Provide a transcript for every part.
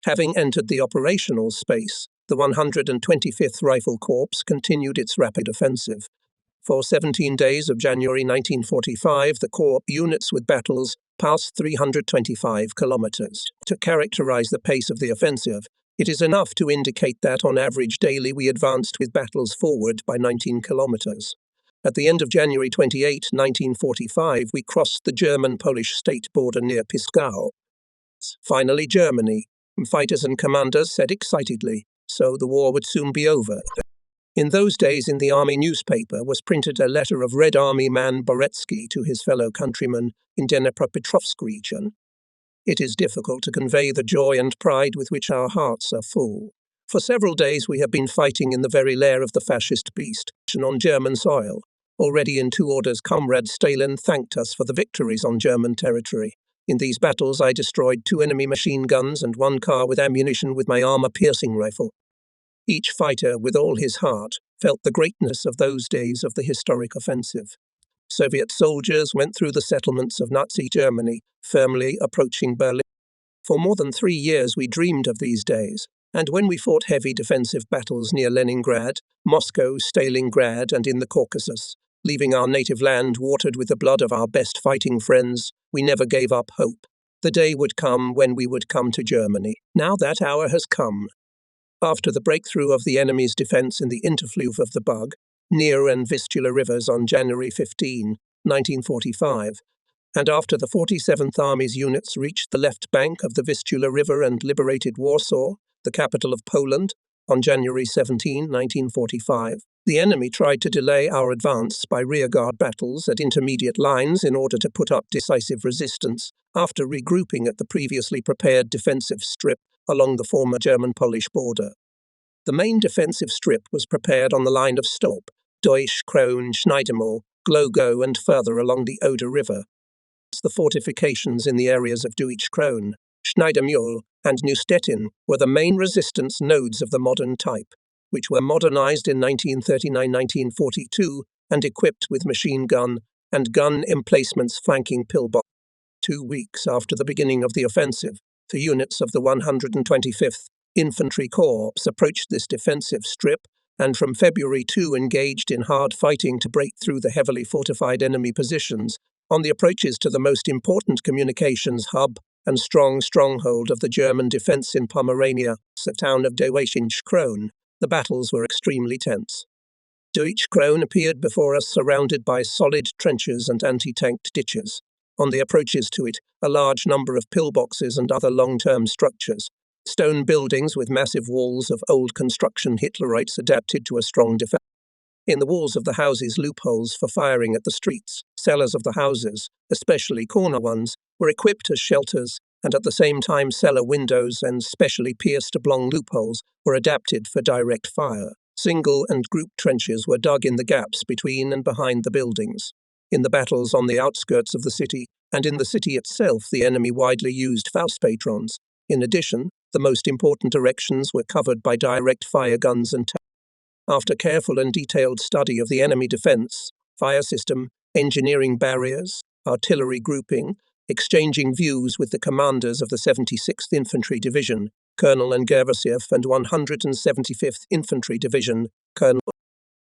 Having entered the operational space, the 125th Rifle Corps continued its rapid offensive. For 17 days of January 1945, the Corps units with battles passed 325 kilometers. To characterize the pace of the offensive, it is enough to indicate that on average daily we advanced with battles forward by 19 kilometers. At the end of January 28, 1945, we crossed the German-Polish state border near Pisgao. Finally, Germany, fighters and commanders said excitedly, so the war would soon be over. In those days, in the army newspaper was printed a letter of Red Army man Boretsky to his fellow countrymen in Dnipropetrovsk region. It is difficult to convey the joy and pride with which our hearts are full. For several days we have been fighting in the very lair of the fascist beast, on German soil. Already in 2 orders, Comrade Stalin thanked us for the victories on German territory. In these battles I destroyed 2 enemy machine guns and 1 car with ammunition with my armor-piercing rifle. Each fighter, with all his heart, felt the greatness of those days of the historic offensive. Soviet soldiers went through the settlements of Nazi Germany, firmly approaching Berlin. For more than 3 years we dreamed of these days, and when we fought heavy defensive battles near Leningrad, Moscow, Stalingrad, and in the Caucasus, leaving our native land watered with the blood of our best fighting friends, we never gave up hope. The day would come when we would come to Germany. Now that hour has come. After the breakthrough of the enemy's defense in the interfluve of the Bug, Nera and Vistula rivers on January 15, 1945, and after the 47th Army's units reached the left bank of the Vistula River and liberated Warsaw, the capital of Poland, on January 17, 1945, the enemy tried to delay our advance by rearguard battles at intermediate lines in order to put up decisive resistance after regrouping at the previously prepared defensive strip along the former German-Polish border. The main defensive strip was prepared on the line of Stolp, Deutsch, Krohn, Schneidermoor, Glogo, and further along the Oder River. The fortifications in the areas of Deutsch, Krohn, Schneidermoor, and Neustetten were the main resistance nodes of the modern type, which were modernized in 1939-1942 and equipped with machine gun and gun emplacements flanking pillbox. 2 weeks after the beginning of the offensive, the units of the 125th Infantry Corps approached this defensive strip and from February 2 engaged in hard fighting to break through the heavily fortified enemy positions on the approaches to the most important communications hub and stronghold of the German defense in Pomerania, the town of Deutsch Krohn. The battles were extremely tense. Deutsch Krohn appeared before us surrounded by solid trenches and anti-tank ditches. On the approaches to it, a large number of pillboxes and other long-term structures, stone buildings with massive walls of old construction Hitlerites adapted to a strong defense. In the walls of the houses, loopholes for firing at the streets. Cellars of the houses, especially corner ones, were equipped as shelters, and at the same time cellar windows and specially pierced oblong loopholes were adapted for direct fire. Single and group trenches were dug in the gaps between and behind the buildings. In the battles on the outskirts of the city, and in the city itself, the enemy widely used Faustpatrons. In addition, the most important erections were covered by direct fire guns and tanks. After careful and detailed study of the enemy defense, fire system, engineering barriers, artillery grouping, exchanging views with the commanders of the 76th Infantry Division, Colonel Gervasiev, and 175th Infantry Division, Colonel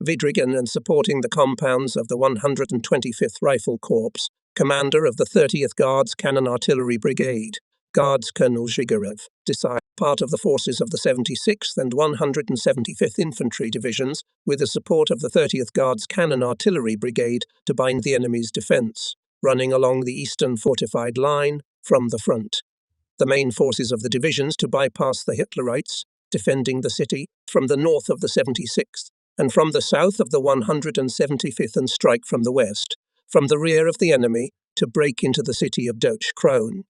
Vidrigan, and supporting the compounds of the 125th Rifle Corps, commander of the 30th Guards Cannon Artillery Brigade, Guards Colonel Zhigarev, decided part of the forces of the 76th and 175th Infantry Divisions, with the support of the 30th Guards Cannon Artillery Brigade, to bind the enemy's defense, running along the eastern fortified line from the front. The main forces of the divisions to bypass the Hitlerites, defending the city from the north of the 76th, and from the south of the 175th and strike from the west, from the rear of the enemy, to break into the city of Deutsch Krohn.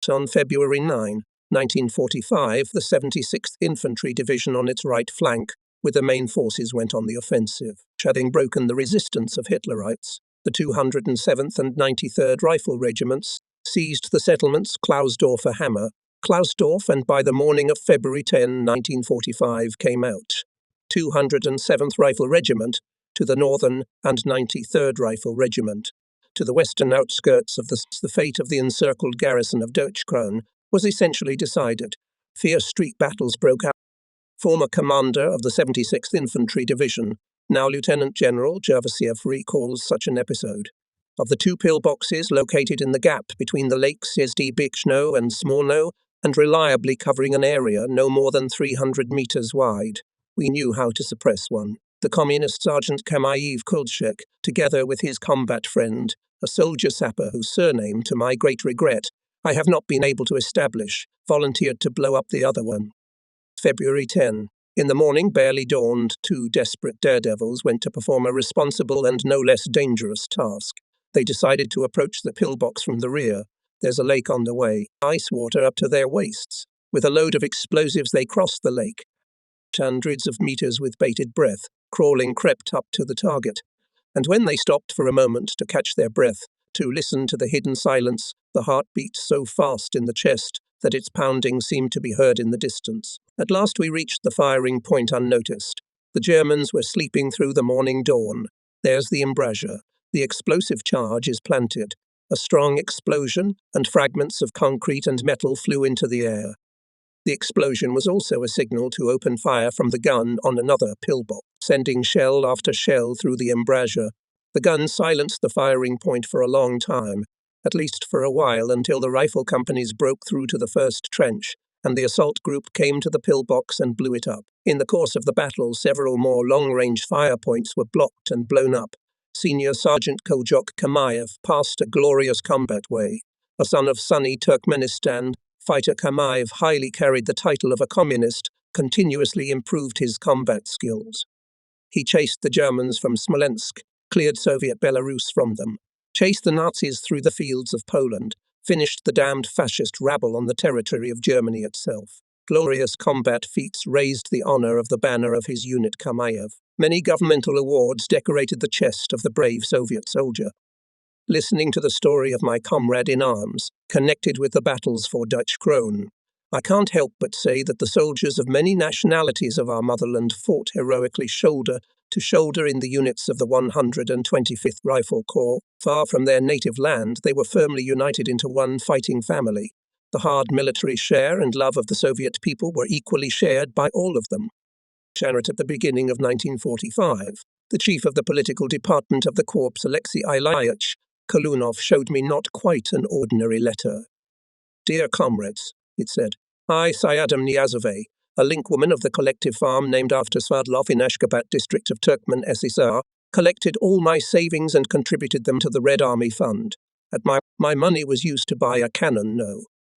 On February 9, 1945, the 76th Infantry Division on its right flank, with the main forces, went on the offensive. Having broken the resistance of Hitlerites, the 207th and 93rd Rifle Regiments seized the settlements Klausdorfer Hammer, Klausdorf, and by the morning of February 10, 1945, came out. 207th Rifle Regiment to the northern and 93rd Rifle Regiment. To the western outskirts of the fate of the encircled garrison of Deutsch Krohn was essentially decided. Fierce street battles broke out. Former commander of the 76th Infantry Division, now Lieutenant General Jervasiev, recalls such an episode. Of the two pillboxes located in the gap between the lakes Bichno and Smolno, and reliably covering an area no more than 300 meters wide, we knew how to suppress one. The communist Sergeant Kamayev Kulchek, together with his combat friend, a soldier sapper whose surname, to my great regret, I have not been able to establish, volunteered to blow up the other one. February 10. In the morning, barely dawned, two desperate daredevils went to perform a responsible and no less dangerous task. They decided to approach the pillbox from the rear. There's a lake on the way, ice water up to their waists. With a load of explosives, they crossed the lake. Hundreds of meters with bated breath, crawling crept up to the target. And when they stopped for a moment to catch their breath, to listen to the hidden silence, the heart beat so fast in the chest that its pounding seemed to be heard in the distance. At last we reached the firing point unnoticed. The Germans were sleeping through the morning dawn. There's the embrasure. The explosive charge is planted. A strong explosion, and fragments of concrete and metal flew into the air. The explosion was also a signal to open fire from the gun on another pillbox, sending shell after shell through the embrasure. The gun silenced the firing point for a long time, at least for a while, until the rifle companies broke through to the first trench, and the assault group came to the pillbox and blew it up. In the course of the battle, several more long-range fire points were blocked and blown up. Senior Sergeant Koljok Kamayev passed a glorious combat way. A son of sunny Turkmenistan, fighter Kamayev highly carried the title of a communist, continuously improved his combat skills. He chased the Germans from Smolensk, cleared Soviet Belarus from them, chased the Nazis through the fields of Poland, finished the damned fascist rabble on the territory of Germany itself. Glorious combat feats raised the honor of the banner of his unit Kamayev. Many governmental awards decorated the chest of the brave Soviet soldier. Listening to the story of my comrade in arms, connected with the battles for Dutch Krone, I can't help but say that the soldiers of many nationalities of our motherland fought heroically shoulder to shoulder in the units of the 125th Rifle Corps. Far from their native land, they were firmly united into one fighting family. The hard military share and love of the Soviet people were equally shared by all of them. At the beginning of 1945, the chief of the political department of the Corps, Alexei Ilyich Kolunov, showed me not quite an ordinary letter. Dear comrades, it said, I, Sayadam Niazove, a linkwoman of the collective farm named after Sverdlov in Ashgabat district of Turkmen SSR, collected all my savings and contributed them to the Red Army Fund. My money was used to buy a cannon,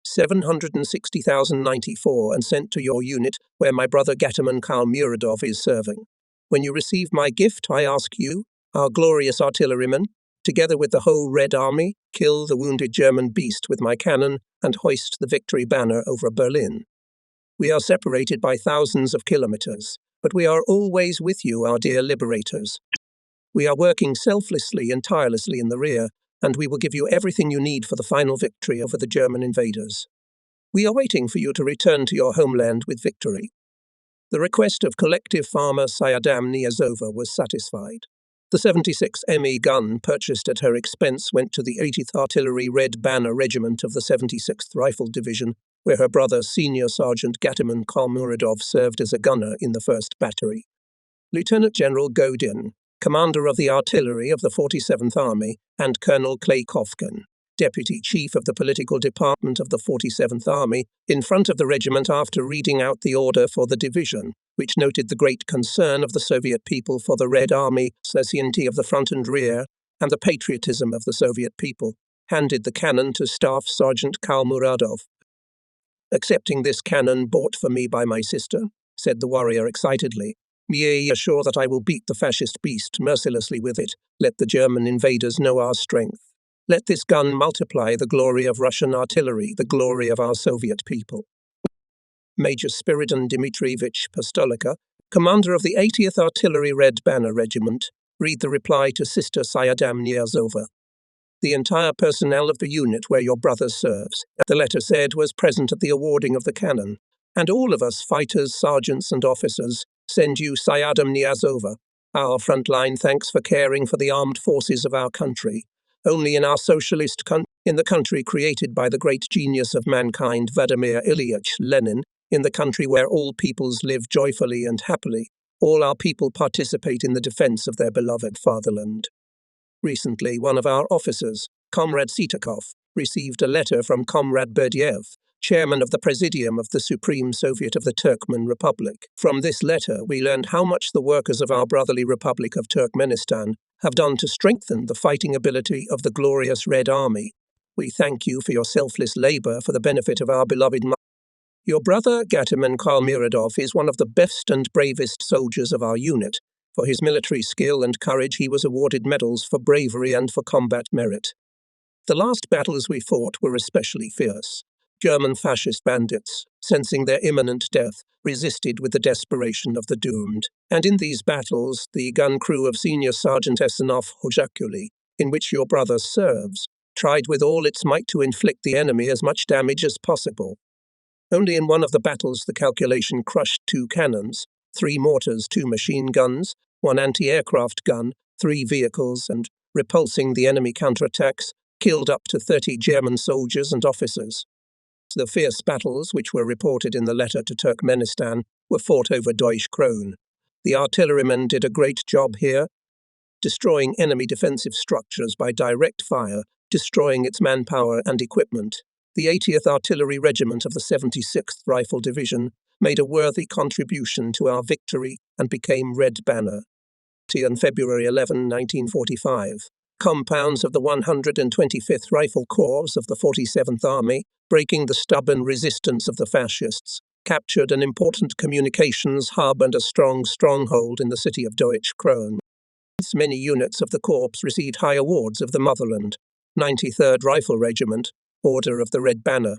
760,094, and sent to your unit where my brother Gataman Kalmuradov is serving. When you receive my gift, I ask you, our glorious artillerymen, together with the whole Red Army, kill the wounded German beast with my cannon and hoist the victory banner over Berlin. We are separated by thousands of kilometers, but we are always with you, our dear liberators. We are working selflessly and tirelessly in the rear, and we will give you everything you need for the final victory over the German invaders. We are waiting for you to return to your homeland with victory. The request of collective farmer Sayadam Niazova was satisfied. The 76 ME gun purchased at her expense went to the 80th Artillery Red Banner Regiment of the 76th Rifle Division, where her brother Senior Sergeant Gataman Kalmuradov served as a gunner in the 1st Battery. Lieutenant General Godin, commander of the artillery of the 47th Army, and Colonel Klaykovkin, deputy chief of the political department of the 47th Army, in front of the regiment after reading out the order for the division, which noted the great concern of the Soviet people for the Red Army, satiety of the front and rear, and the patriotism of the Soviet people, handed the cannon to Staff Sergeant Kalmuradov. Accepting this cannon bought for me by my sister, said the warrior excitedly, ye are sure that I will beat the fascist beast mercilessly with it. Let the German invaders know our strength. Let this gun multiply the glory of Russian artillery, the glory of our Soviet people. Major Spiridon Dmitrievich Postolika, commander of the 80th Artillery Red Banner Regiment, read the reply to Sister Sayadam Niazova. The entire personnel of the unit where your brother serves, the letter said, was present at the awarding of the cannon, and all of us fighters, sergeants and officers send you Sayadam Niazova, our frontline thanks for caring for the armed forces of our country. Only in our socialist country, in the country created by the great genius of mankind Vladimir Ilyich Lenin, In the country where all peoples live joyfully and happily, all our people participate in the defense of their beloved fatherland. Recently, one of our officers, Comrade Sitakov, received a letter from Comrade Berdiev, chairman of the Presidium of the Supreme Soviet of the Turkmen Republic. From this letter, we learned how much the workers of our brotherly Republic of Turkmenistan have done to strengthen the fighting ability of the glorious Red Army. We thank you for your selfless labor for the benefit of our beloved Your brother, Gataman Khalmiradov, is one of the best and bravest soldiers of our unit. For his military skill and courage, he was awarded medals for bravery and for combat merit. The last battles we fought were especially fierce. German fascist bandits, sensing their imminent death, resisted with the desperation of the doomed. And in these battles, the gun crew of Senior Sergeant Esenov Hojakuli, in which your brother serves, tried with all its might to inflict the enemy as much damage as possible. Only in one of the battles the calculation crushed 2 cannons, 3 mortars, 2 machine guns, 1 anti-aircraft gun, 3 vehicles, and, repulsing the enemy counterattacks, killed up to 30 German soldiers and officers. The fierce battles, which were reported in the letter to Turkmenistan, were fought over Deutsche Krone. The artillerymen did a great job here, destroying enemy defensive structures by direct fire, destroying its manpower and equipment. The 80th Artillery Regiment of the 76th Rifle Division made a worthy contribution to our victory and became Red Banner. On February 11, 1945, compounds of the 125th Rifle Corps of the 47th Army, breaking the stubborn resistance of the fascists, captured an important communications hub and a strong stronghold in the city of Deutsche Krone. Many units of the corps received high awards of the motherland. 93rd Rifle Regiment, Order of the Red Banner;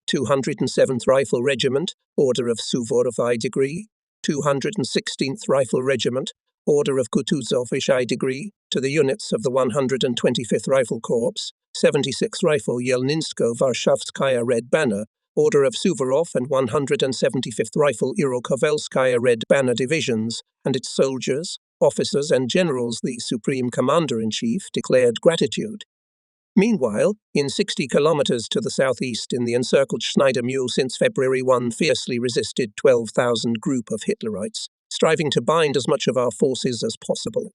207th Rifle Regiment, Order of Suvorov I degree; 216th Rifle Regiment, Order of Kutuzov I degree, to the units of the 125th Rifle Corps, 76th Rifle Yelninsko Varshavskaya Red Banner, Order of Suvorov, and 175th Rifle Irokovelskaya Red Banner Divisions, and its soldiers, officers, and generals. The Supreme Commander-in-Chief declared gratitude. Meanwhile, in 60 kilometers to the southeast in the encircled Schneider Mule since February 1 fiercely resisted 12,000 group of Hitlerites, striving to bind as much of our forces as possible.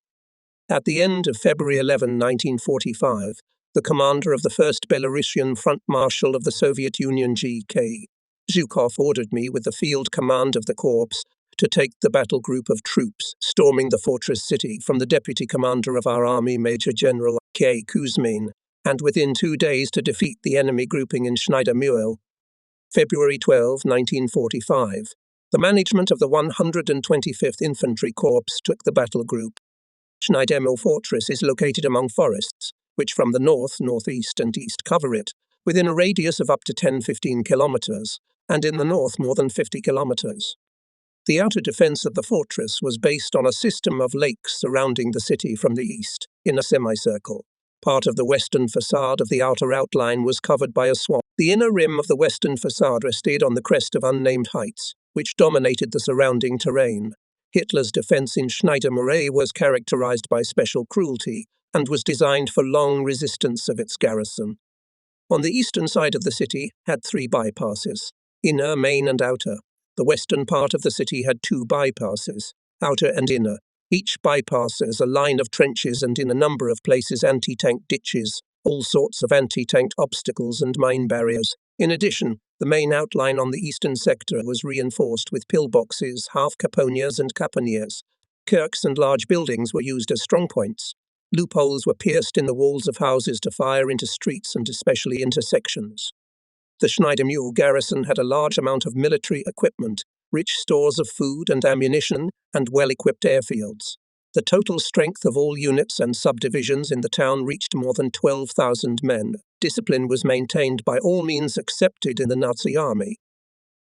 At the end of February 11, 1945, the commander of the 1st Belarusian Front Marshal of the Soviet Union G.K. Zhukov ordered me with the field command of the corps to take the battle group of troops storming the fortress city from the deputy commander of our army, Major General K. Kuzmin, and within 2 days to defeat the enemy grouping in Schneider Mule. February 12, 1945. The management of the 125th Infantry Corps took the battle group. Schneider Mule Fortress is located among forests, which from the north, northeast, and east cover it, within a radius of up to 10-15 kilometers, and in the north more than 50 kilometers. The outer defense of the fortress was based on a system of lakes surrounding the city from the east, in a semicircle. Part of the western facade of the outer outline was covered by a swamp. The inner rim of the western facade rested on the crest of unnamed heights, which dominated the surrounding terrain. Hitler's defense in Schneider Mule was characterized by special cruelty and was designed for long resistance of its garrison. On the eastern side of the city had 3 bypasses, inner, main, and outer. The western part of the city had 2 bypasses, outer and inner. Each bypass is a line of trenches and in a number of places anti-tank ditches, all sorts of anti-tank obstacles and mine barriers. In addition, the main outline on the eastern sector was reinforced with pillboxes, half-caponiers and caponiers. Kirks and large buildings were used as strongpoints. Loopholes were pierced in the walls of houses to fire into streets and especially intersections. The Schneider Mule garrison had a large amount of military equipment, rich stores of food and ammunition, and well-equipped airfields. The total strength of all units and subdivisions in the town reached more than 12,000 men. Discipline was maintained by all means accepted in the Nazi army.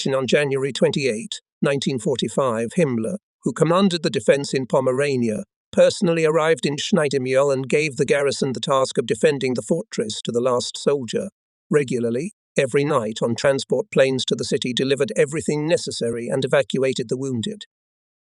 On January 28, 1945, Himmler, who commanded the defense in Pomerania, personally arrived in Schneider Mule and gave the garrison the task of defending the fortress to the last soldier. Regularly, every night on transport planes to the city delivered everything necessary and evacuated the wounded.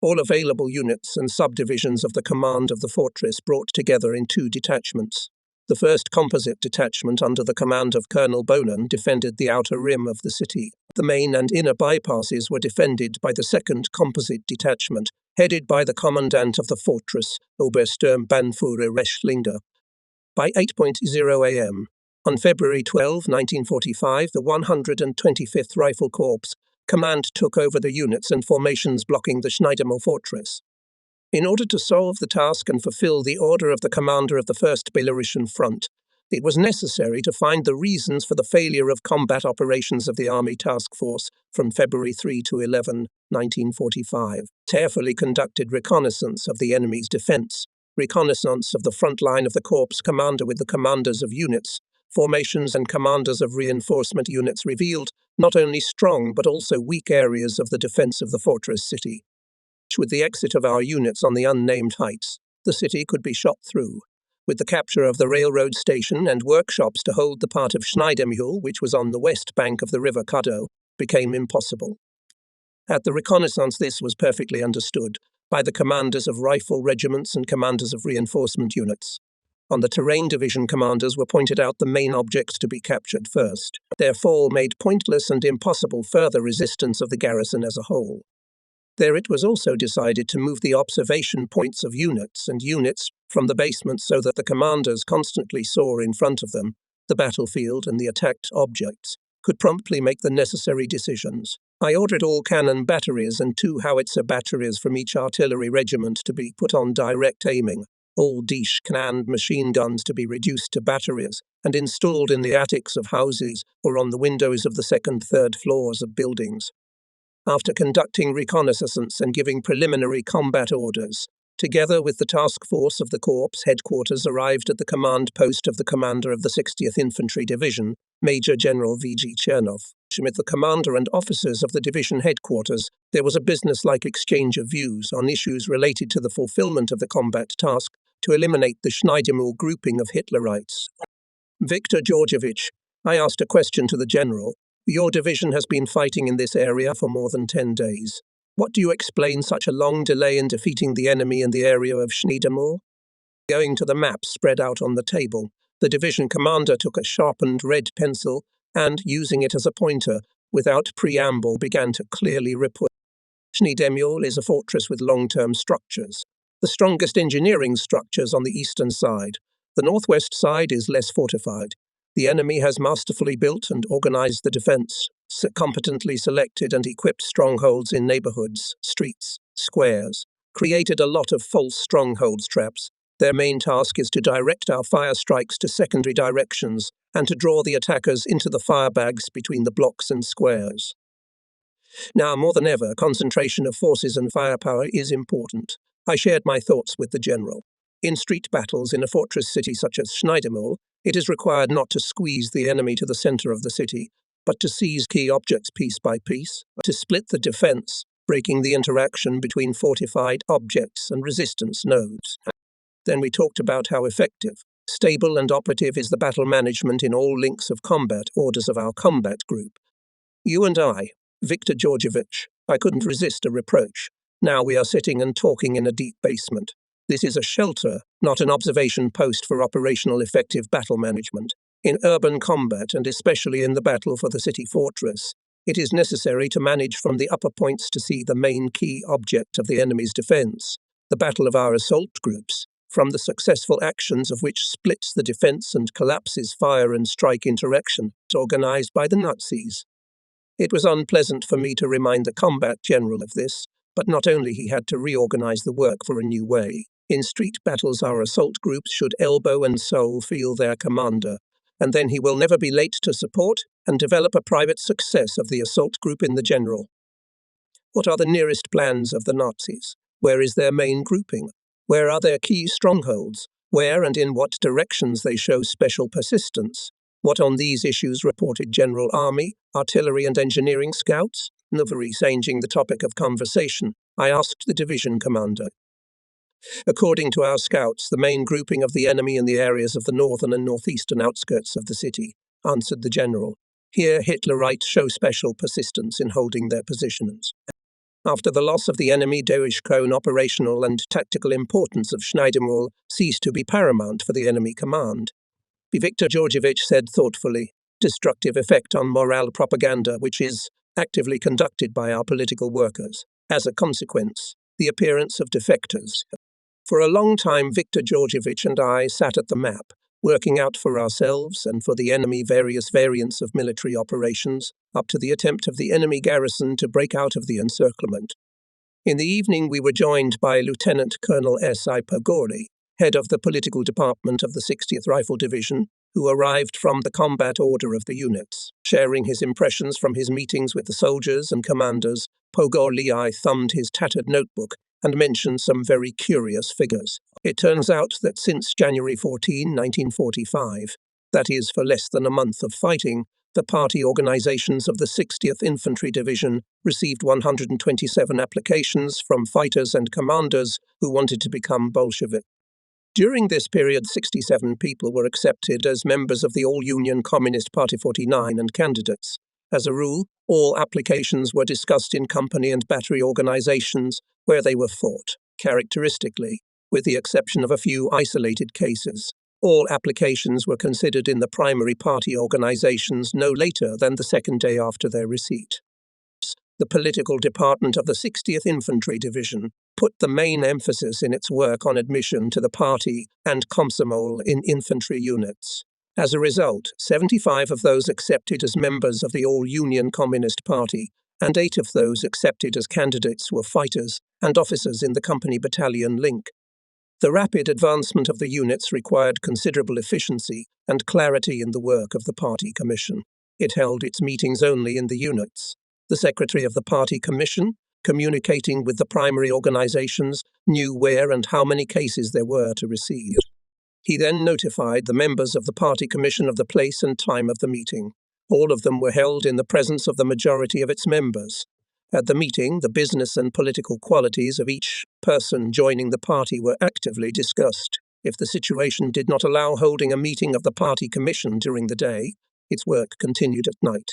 All available units and subdivisions of the command of the fortress brought together in 2 detachments. The 1st Composite Detachment under the command of Colonel Bonan defended the outer rim of the city. The main and inner bypasses were defended by the 2nd Composite Detachment, headed by the commandant of the fortress, Obersturmbannführer Reschlinger. By 8:00 a.m. on February 12, 1945, the 125th Rifle Corps command took over the units and formations blocking the Schneidermühl fortress. In order to solve the task and fulfill the order of the commander of the 1st Belarusian Front, it was necessary to find the reasons for the failure of combat operations of the Army Task Force from February 3 to 11, 1945. Carefully conducted reconnaissance of the enemy's defense, reconnaissance of the front line of the corps commander with the commanders of units, formations and commanders of reinforcement units revealed not only strong but also weak areas of the defense of the fortress city. With the exit of our units on the unnamed heights, the city could be shot through. With the capture of the railroad station and workshops to hold the part of Schneidermühl, which was on the west bank of the river Kado, became impossible. At the reconnaissance, this was perfectly understood by the commanders of rifle regiments and commanders of reinforcement units. On the terrain division, commanders were pointed out the main objects to be captured first. Their fall made pointless and impossible further resistance of the garrison as a whole. There it was also decided to move the observation points of units from the basement so that the commanders constantly saw in front of them the battlefield and the attacked objects, could promptly make the necessary decisions. I ordered all cannon batteries and 2 howitzer batteries from each artillery regiment to be put on direct aiming, all Diesch and machine guns to be reduced to batteries and installed in the attics of houses or on the windows of the 2nd, 3rd floors of buildings. After conducting reconnaissance and giving preliminary combat orders, together with the task force of the Corps headquarters arrived at the command post of the commander of the 60th Infantry Division, Major General V.G. Chernov. With the commander and officers of the division headquarters, there was a business-like exchange of views on issues related to the fulfillment of the combat task to eliminate the Schneidermühl grouping of Hitlerites. Viktor Georgievich, I asked a question to the general. Your division has been fighting in this area for more than 10 days. What do you explain such a long delay in defeating the enemy in the area of Schneidermühl? Going to the map spread out on the table, the division commander took a sharpened red pencil and, using it as a pointer, without preamble began to clearly report. Schneidermühl is a fortress with long-term structures. The strongest engineering structures on the eastern side. The northwest side is less fortified. The enemy has masterfully built and organized the defense, competently selected and equipped strongholds in neighborhoods, streets, squares, created a lot of false strongholds traps. Their main task is to direct our fire strikes to secondary directions and to draw the attackers into the firebags between the blocks and squares. Now, more than ever, concentration of forces and firepower is important. I shared my thoughts with the general. In street battles in a fortress city such as Schneidermühl, it is required not to squeeze the enemy to the center of the city, but to seize key objects piece by piece, to split the defense, breaking the interaction between fortified objects and resistance nodes. Then we talked about how effective, stable and operative is the battle management in all links of combat orders of our combat group. You and I, Viktor Georgievich, I couldn't resist a reproach. Now we are sitting and talking in a deep basement. This is a shelter, not an observation post for operational effective battle management. In urban combat, and especially in the battle for the city fortress, it is necessary to manage from the upper points to see the main key object of the enemy's defense, the battle of our assault groups, from the successful actions of which splits the defense and collapses fire and strike interaction, organized by the Nazis. It was unpleasant for me to remind the combat general of this, but not only he had to reorganize the work for a new way. In street battles, our assault groups should elbow and soul feel their commander, and then he will never be late to support and develop a private success of the assault group in the general. What are the nearest plans of the Nazis? Where is their main grouping? Where are their key strongholds? Where and in what directions they show special persistence? What on these issues reported General Army, Artillery and Engineering Scouts? Changing the topic of conversation, I asked the division commander. According to our scouts, the main grouping of the enemy in the areas of the northern and northeastern outskirts of the city, answered the general. Here Hitlerites show special persistence in holding their positions. After the loss of the enemy, Durchkone operational and tactical importance of Schneidermühl ceased to be paramount for the enemy command. Viktor Georgievich said thoughtfully, destructive effect on morale propaganda which is actively conducted by our political workers. As a consequence, the appearance of defectors. For a long time, Viktor Georgievich and I sat at the map, working out for ourselves and for the enemy various variants of military operations, up to the attempt of the enemy garrison to break out of the encirclement. In the evening, we were joined by Lieutenant Colonel S.I. Pogori, head of the political department of the 60th Rifle Division, who arrived from the combat order of the units. Sharing his impressions from his meetings with the soldiers and commanders, Pogori thumbed his tattered notebook and mentioned some very curious figures. It turns out that since January 14, 1945, that is, for less than a month of fighting, the party organizations of the 60th Infantry Division received 127 applications from fighters and commanders who wanted to become Bolshevik. During this period, 67 people were accepted as members of the All-Union Communist Party 49 and candidates. As a rule, all applications were discussed in company and battery organizations where they were fought. Characteristically, with the exception of a few isolated cases, all applications were considered in the primary party organizations no later than the second day after their receipt. The political department of the 60th Infantry Division put the main emphasis in its work on admission to the party and Komsomol in infantry units. As a result, 75 of those accepted as members of the All-Union Communist Party and 8 of those accepted as candidates were fighters and officers in the company battalion link. The rapid advancement of the units required considerable efficiency and clarity in the work of the Party Commission. It held its meetings only in the units. The secretary of the Party Commission, communicating with the primary organizations, knew where and how many cases there were to receive. He then notified the members of the Party Commission of the place and time of the meeting. All of them were held in the presence of the majority of its members. At the meeting, the business and political qualities of each person joining the party were actively discussed. If the situation did not allow holding a meeting of the Party Commission during the day, its work continued at night.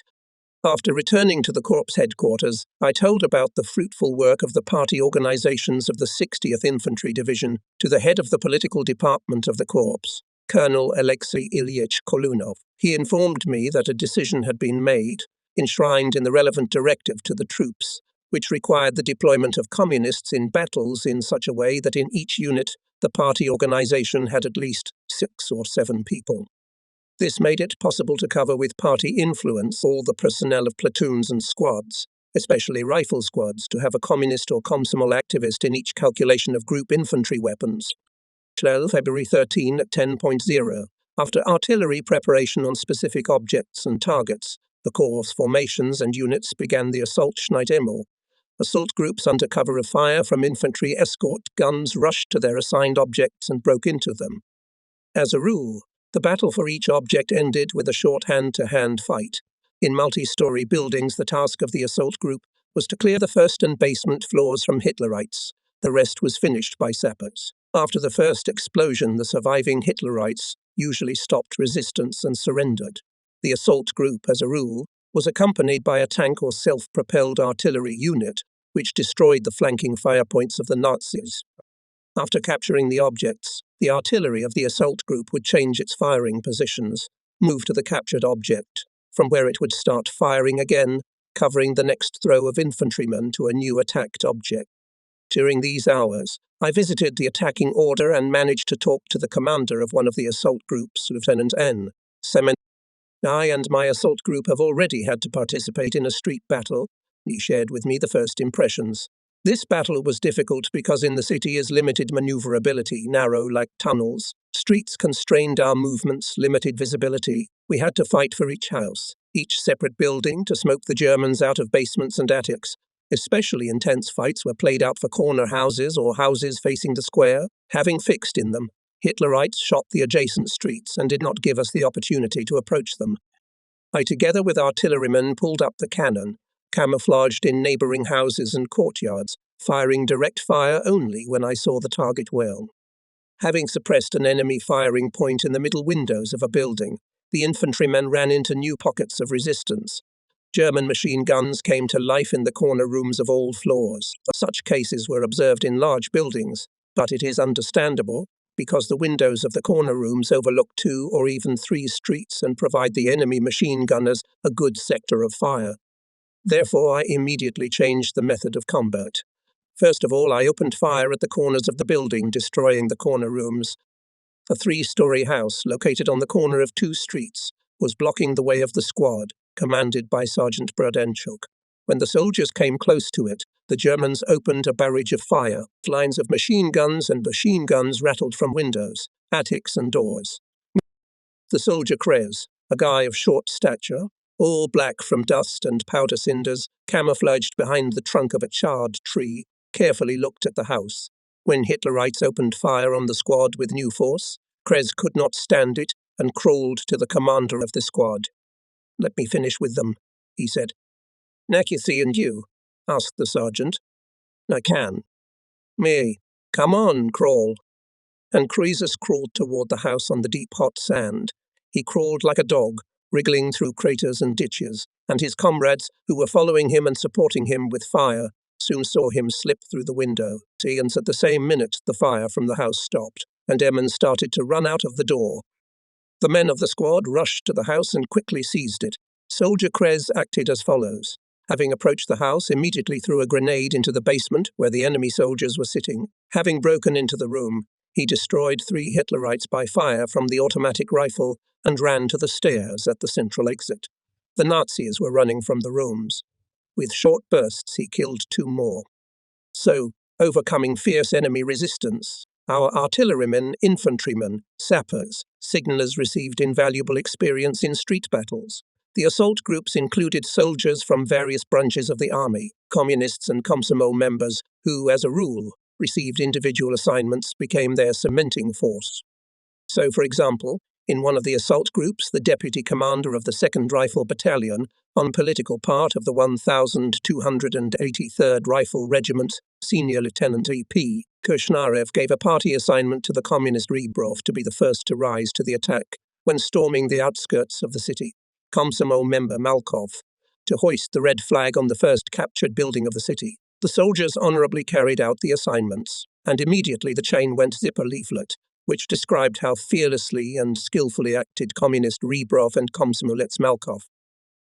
After returning to the Corps headquarters, I told about the fruitful work of the party organizations of the 60th Infantry Division to the head of the political department of the Corps, Colonel Alexei Ilyich Kolunov. He informed me that a decision had been made, enshrined in the relevant directive to the troops, which required the deployment of communists in battles in such a way that in each unit the party organization had at least 6 or 7 people. This made it possible to cover with party influence all the personnel of platoons and squads, especially rifle squads, to have a communist or Komsomol activist in each calculation of group infantry weapons. February 13 at 10.0. After artillery preparation on specific objects and targets, the Corps formations and units began the assault Schneidemo. Assault groups under cover of fire from infantry escort guns rushed to their assigned objects and broke into them. As a rule, the battle for each object ended with a short hand-to-hand fight. In multi-story buildings, the task of the assault group was to clear the first and basement floors from Hitlerites. The rest was finished by sappers. After the first explosion, the surviving Hitlerites usually stopped resistance and surrendered. The assault group, as a rule, was accompanied by a tank or self-propelled artillery unit, which destroyed the flanking fire points of the Nazis. After capturing the objects, the artillery of the assault group would change its firing positions, move to the captured object, from where it would start firing again, covering the next throw of infantrymen to a new attacked object. During these hours, I visited the attacking order and managed to talk to the commander of one of the assault groups, Lieutenant N. Semen. I and my assault group have already had to participate in a street battle. He shared with me the first impressions. This battle was difficult because in the city is limited maneuverability, narrow like tunnels. Streets constrained our movements, limited visibility. We had to fight for each house, each separate building to smoke the Germans out of basements and attics. Especially intense fights were played out for corner houses or houses facing the square. Having fixed in them, Hitlerites shot the adjacent streets and did not give us the opportunity to approach them. I, together with artillerymen, pulled up the cannon, camouflaged in neighbouring houses and courtyards, firing direct fire only when I saw the target well. Having suppressed an enemy firing point in the middle windows of a building, the infantrymen ran into new pockets of resistance. German machine guns came to life in the corner rooms of all floors. Such cases were observed in large buildings, but it is understandable. because the windows of the corner rooms overlook 2 or even 3 streets and provide the enemy machine gunners a good sector of fire. Therefore, I immediately changed the method of combat. First of all, I opened fire at the corners of the building, destroying the corner rooms. A 3-story house, located on the corner of 2 streets, was blocking the way of the squad, commanded by Sergeant Bradenchuk. When the soldiers came close to it, the Germans opened a barrage of fire. Lines of machine guns and machine guns rattled from windows, attics and doors. The soldier Krez, a guy of short stature, all black from dust and powder cinders, camouflaged behind the trunk of a charred tree, carefully looked at the house. When Hitlerites opened fire on the squad with new force, Krez could not stand it and crawled to the commander of the squad. "Let me finish with them," he said. "Nakisi and you?" asked the sergeant. "I can." "Me. Come on, crawl." And Croesus crawled toward the house on the deep hot sand. He crawled like a dog, wriggling through craters and ditches, and his comrades, who were following him and supporting him with fire, soon saw him slip through the window. And at the same minute the fire from the house stopped, and Emmons started to run out of the door. The men of the squad rushed to the house and quickly seized it. Soldier Krez acted as follows. Having approached the house, immediately threw a grenade into the basement where the enemy soldiers were sitting. Having broken into the room, he destroyed 3 Hitlerites by fire from the automatic rifle and ran to the stairs at the central exit. The Nazis were running from the rooms. With short bursts, he killed 2 more. So, overcoming fierce enemy resistance, our artillerymen, infantrymen, sappers, signalers received invaluable experience in street battles. The assault groups included soldiers from various branches of the army, communists and Komsomol members who, as a rule, received individual assignments, became their cementing force. So, for example, in one of the assault groups, the deputy commander of the 2nd Rifle Battalion, on political part of the 1283rd Rifle Regiment, Senior Lieutenant E.P. Kirshnarev gave a party assignment to the communist Rebrov to be the first to rise to the attack when storming the outskirts of the city. Komsomol member Malkov, to hoist the red flag on the first captured building of the city. The soldiers honorably carried out the assignments, and immediately the chain went zipper leaflet, which described how fearlessly and skillfully acted Communist Rebrov and Komsomolets Malkov.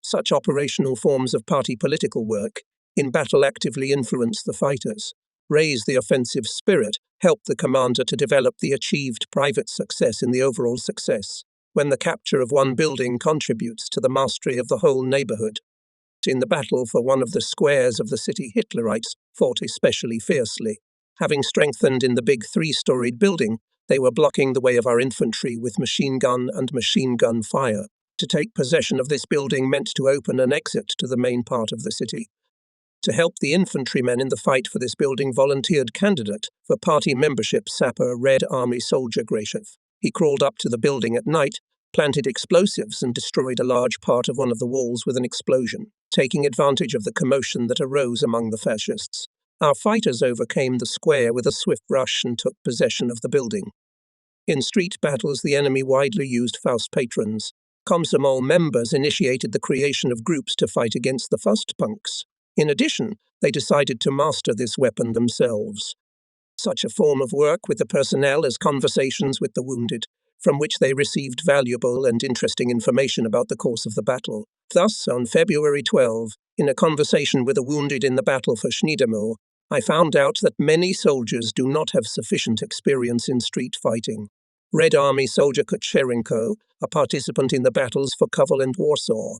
Such operational forms of party political work, in battle actively influence the fighters, raise the offensive spirit, help the commander to develop the achieved private success in the overall success, when the capture of one building contributes to the mastery of the whole neighborhood. In the battle for one of the squares of the city, Hitlerites fought especially fiercely. Having strengthened in the big 3-storied building, they were blocking the way of our infantry with machine gun and machine gun fire. To take possession of this building meant to open an exit to the main part of the city. To help the infantrymen in the fight for this building, volunteered candidate for party membership sapper Red Army soldier Grashev. He crawled up to the building at night, planted explosives and destroyed a large part of one of the walls with an explosion, taking advantage of the commotion that arose among the fascists. Our fighters overcame the square with a swift rush and took possession of the building. In street battles, the enemy widely used Faust patrons. Komsomol members initiated the creation of groups to fight against the Faustpunks. In addition, they decided to master this weapon themselves. Such a form of work with the personnel as conversations with the wounded, from which they received valuable and interesting information about the course of the battle. Thus, on February 12, in a conversation with a wounded in the battle for Schniedemo, I found out that many soldiers do not have sufficient experience in street fighting. Red Army soldier Kucherenko, a participant in the battles for Kovel and Warsaw.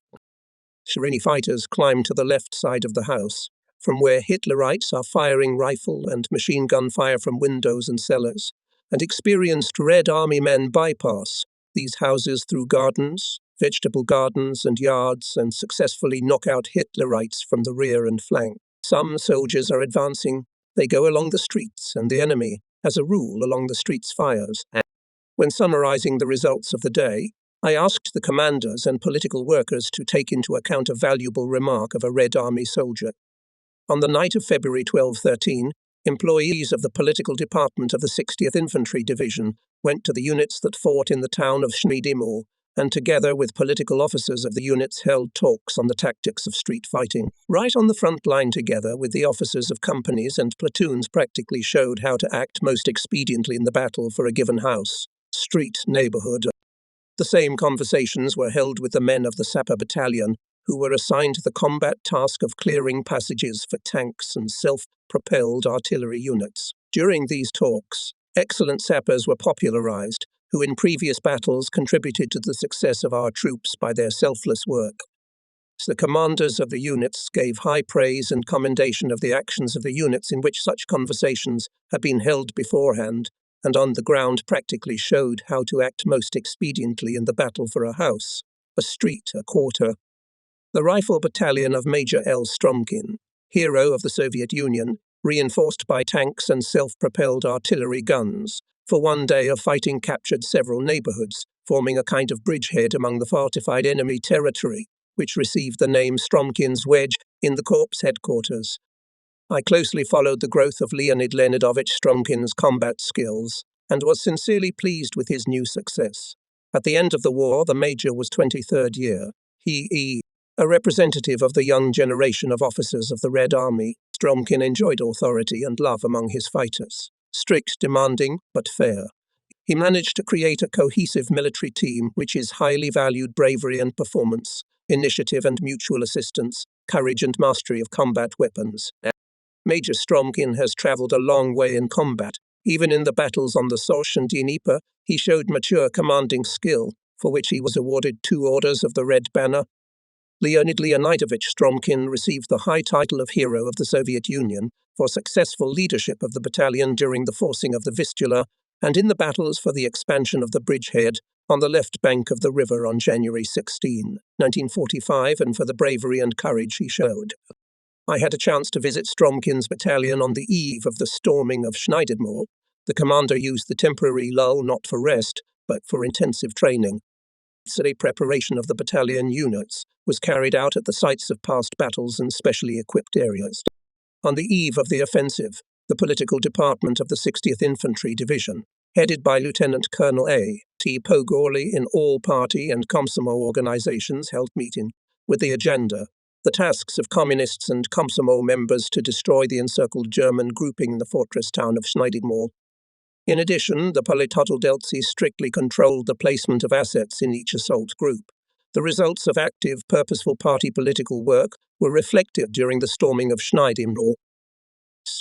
Shirini fighters climbed to the left side of the house, from where Hitlerites are firing rifle and machine gun fire from windows and cellars, and experienced Red Army men bypass these houses through gardens, vegetable gardens and yards, and successfully knock out Hitlerites from the rear and flank. Some soldiers are advancing. They go along the streets, and the enemy, as a rule, along the streets fires. When summarizing the results of the day, I asked the commanders and political workers to take into account a valuable remark of a Red Army soldier. On the night of February 12-13, employees of the political department of the 60th Infantry Division went to the units that fought in the town of Schmiedimur and together with political officers of the units held talks on the tactics of street fighting. Right on the front line together with the officers of companies and platoons practically showed how to act most expediently in the battle for a given house, street, neighborhood. The same conversations were held with the men of the Sapper Battalion, who were assigned the combat task of clearing passages for tanks and self-propelled artillery units. During these talks, excellent sappers were popularized, who in previous battles contributed to the success of our troops by their selfless work. The commanders of the units gave high praise and commendation of the actions of the units in which such conversations had been held beforehand, and on the ground practically showed how to act most expediently in the battle for a house, a street, a quarter. The Rifle Battalion of Major L. Stromkin, hero of the Soviet Union, reinforced by tanks and self-propelled artillery guns, for one day of fighting captured several neighborhoods, forming a kind of bridgehead among the fortified enemy territory, which received the name Stromkin's Wedge in the Corps headquarters. I closely followed the growth of Leonid Leonidovich Stromkin's combat skills and was sincerely pleased with his new success. At the end of the war, the major was 23rd year. A representative of the young generation of officers of the Red Army, Stromkin enjoyed authority and love among his fighters. Strict, demanding, but fair. He managed to create a cohesive military team which is highly valued bravery and performance, initiative and mutual assistance, courage and mastery of combat weapons. Major Stromkin has traveled a long way in combat. Even in the battles on the Soch and Dnieper, he showed mature commanding skill, for which he was awarded 2 Orders of the Red Banner. Leonid Leonidovich Stromkin received the high title of Hero of the Soviet Union for successful leadership of the battalion during the forcing of the Vistula and in the battles for the expansion of the bridgehead on the left bank of the river on January 16, 1945, and for the bravery and courage he showed. I had a chance to visit Stromkin's battalion on the eve of the storming of Schneidermall. The commander used the temporary lull not for rest, but for intensive training. The preparation of the battalion units was carried out at the sites of past battles and specially equipped areas. On the eve of the offensive, the political department of the 60th Infantry Division, headed by Lieutenant Colonel A.T. Pogorely in all party and Komsomol organizations, held meeting with the agenda, the tasks of communists and Komsomol members to destroy the encircled German grouping in the fortress town of Schneidermall. In addition, the Politotdelci strictly controlled the placement of assets in each assault group. The results of active, purposeful party political work were reflected during the storming of Schneidermall.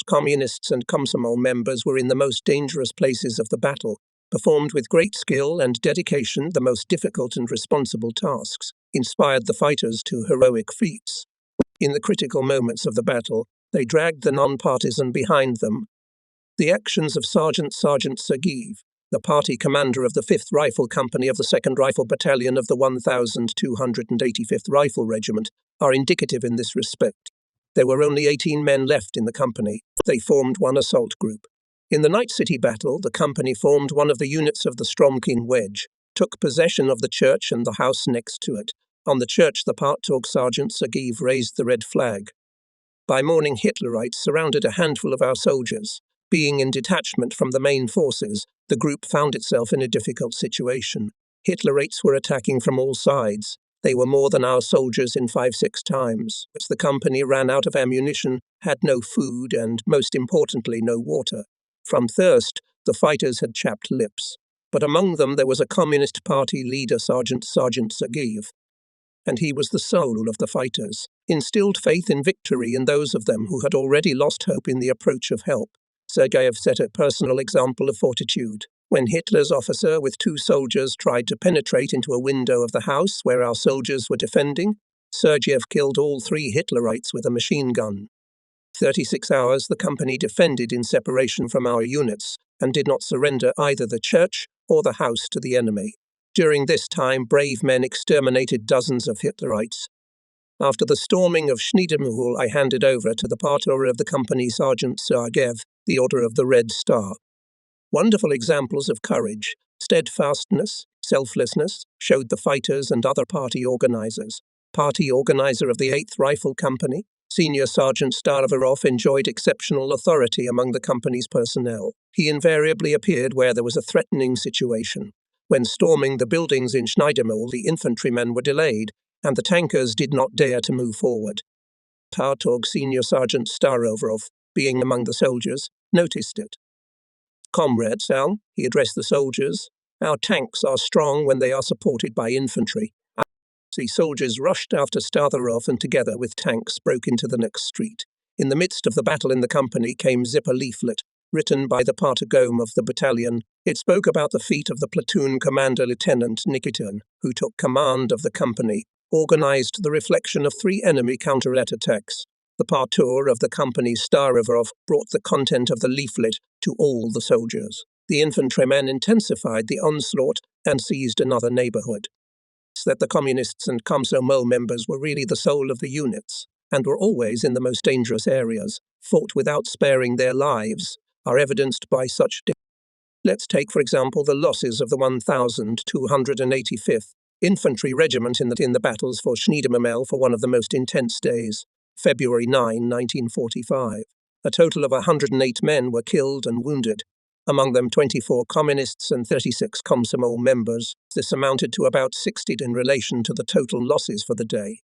Communists and Komsomol members were in the most dangerous places of the battle, performed with great skill and dedication the most difficult and responsible tasks, inspired the fighters to heroic feats. In the critical moments of the battle, they dragged the non-partisan behind them. The actions of Sergeant Sergeyev, the party commander of the 5th Rifle Company of the 2nd Rifle Battalion of the 1285th Rifle Regiment, are indicative in this respect. There were only 18 men left in the company. They formed one assault group. In the Night City battle, the company formed one of the units of the Stromkin Wedge, took possession of the church and the house next to it. On the church, the Partorg Sergeant Sergeyev raised the red flag. By morning, Hitlerites surrounded a handful of our soldiers. Being in detachment from the main forces, the group found itself in a difficult situation. Hitlerites were attacking from all sides. They were more than our soldiers in 5-6 times. The company ran out of ammunition, had no food, and, most importantly, no water. From thirst, the fighters had chapped lips. But among them there was a Communist Party leader, Sergeant Sergeyev, and he was the soul of the fighters, instilled faith in victory in those of them who had already lost hope in the approach of help. Sergeyev set a personal example of fortitude. When Hitler's officer with 2 soldiers tried to penetrate into a window of the house where our soldiers were defending, Sergeyev killed all 3 Hitlerites with a machine gun. 36 hours the company defended in separation from our units and did not surrender either the church or the house to the enemy. During this time, brave men exterminated dozens of Hitlerites. After the storming of Schneidermall, I handed over to the Partorg of the company, Sergeant Sergeyev, the Order of the Red Star. Wonderful examples of courage, steadfastness, selflessness showed the fighters and other party organizers. Party organizer of the 8th Rifle Company, Senior Sergeant Staroverov, enjoyed exceptional authority among the company's personnel. He invariably appeared where there was a threatening situation. When storming the buildings in Schneidermühl, the infantrymen were delayed, and the tankers did not dare to move forward. Partorg Senior Sergeant Staroverov, being among the soldiers, noticed it. "Comrades, he addressed the soldiers, our tanks are strong when they are supported by infantry." The soldiers rushed after Staroverov and together with tanks broke into the next street. In the midst of the battle in the company came zipper leaflet, written by the Partagome of the battalion. It spoke about the feat of the platoon commander Lieutenant Nikitin, who took command of the company, organized the reflection of 3 enemy counter-attacks. The partour of the company's Staroverov brought the content of the leaflet to all the soldiers. The infantrymen intensified the onslaught and seized another neighborhood. That the communists and Komsomol members were really the soul of the units, and were always in the most dangerous areas, fought without sparing their lives, are evidenced by such. Let's take, for example, the losses of the 1285th Infantry Regiment in the battles for Schneidermühl for one of the most intense days, February 9, 1945. A total of 108 men were killed and wounded, among them 24 communists and 36 Komsomol members. This amounted to about 60 in relation to the total losses for the day.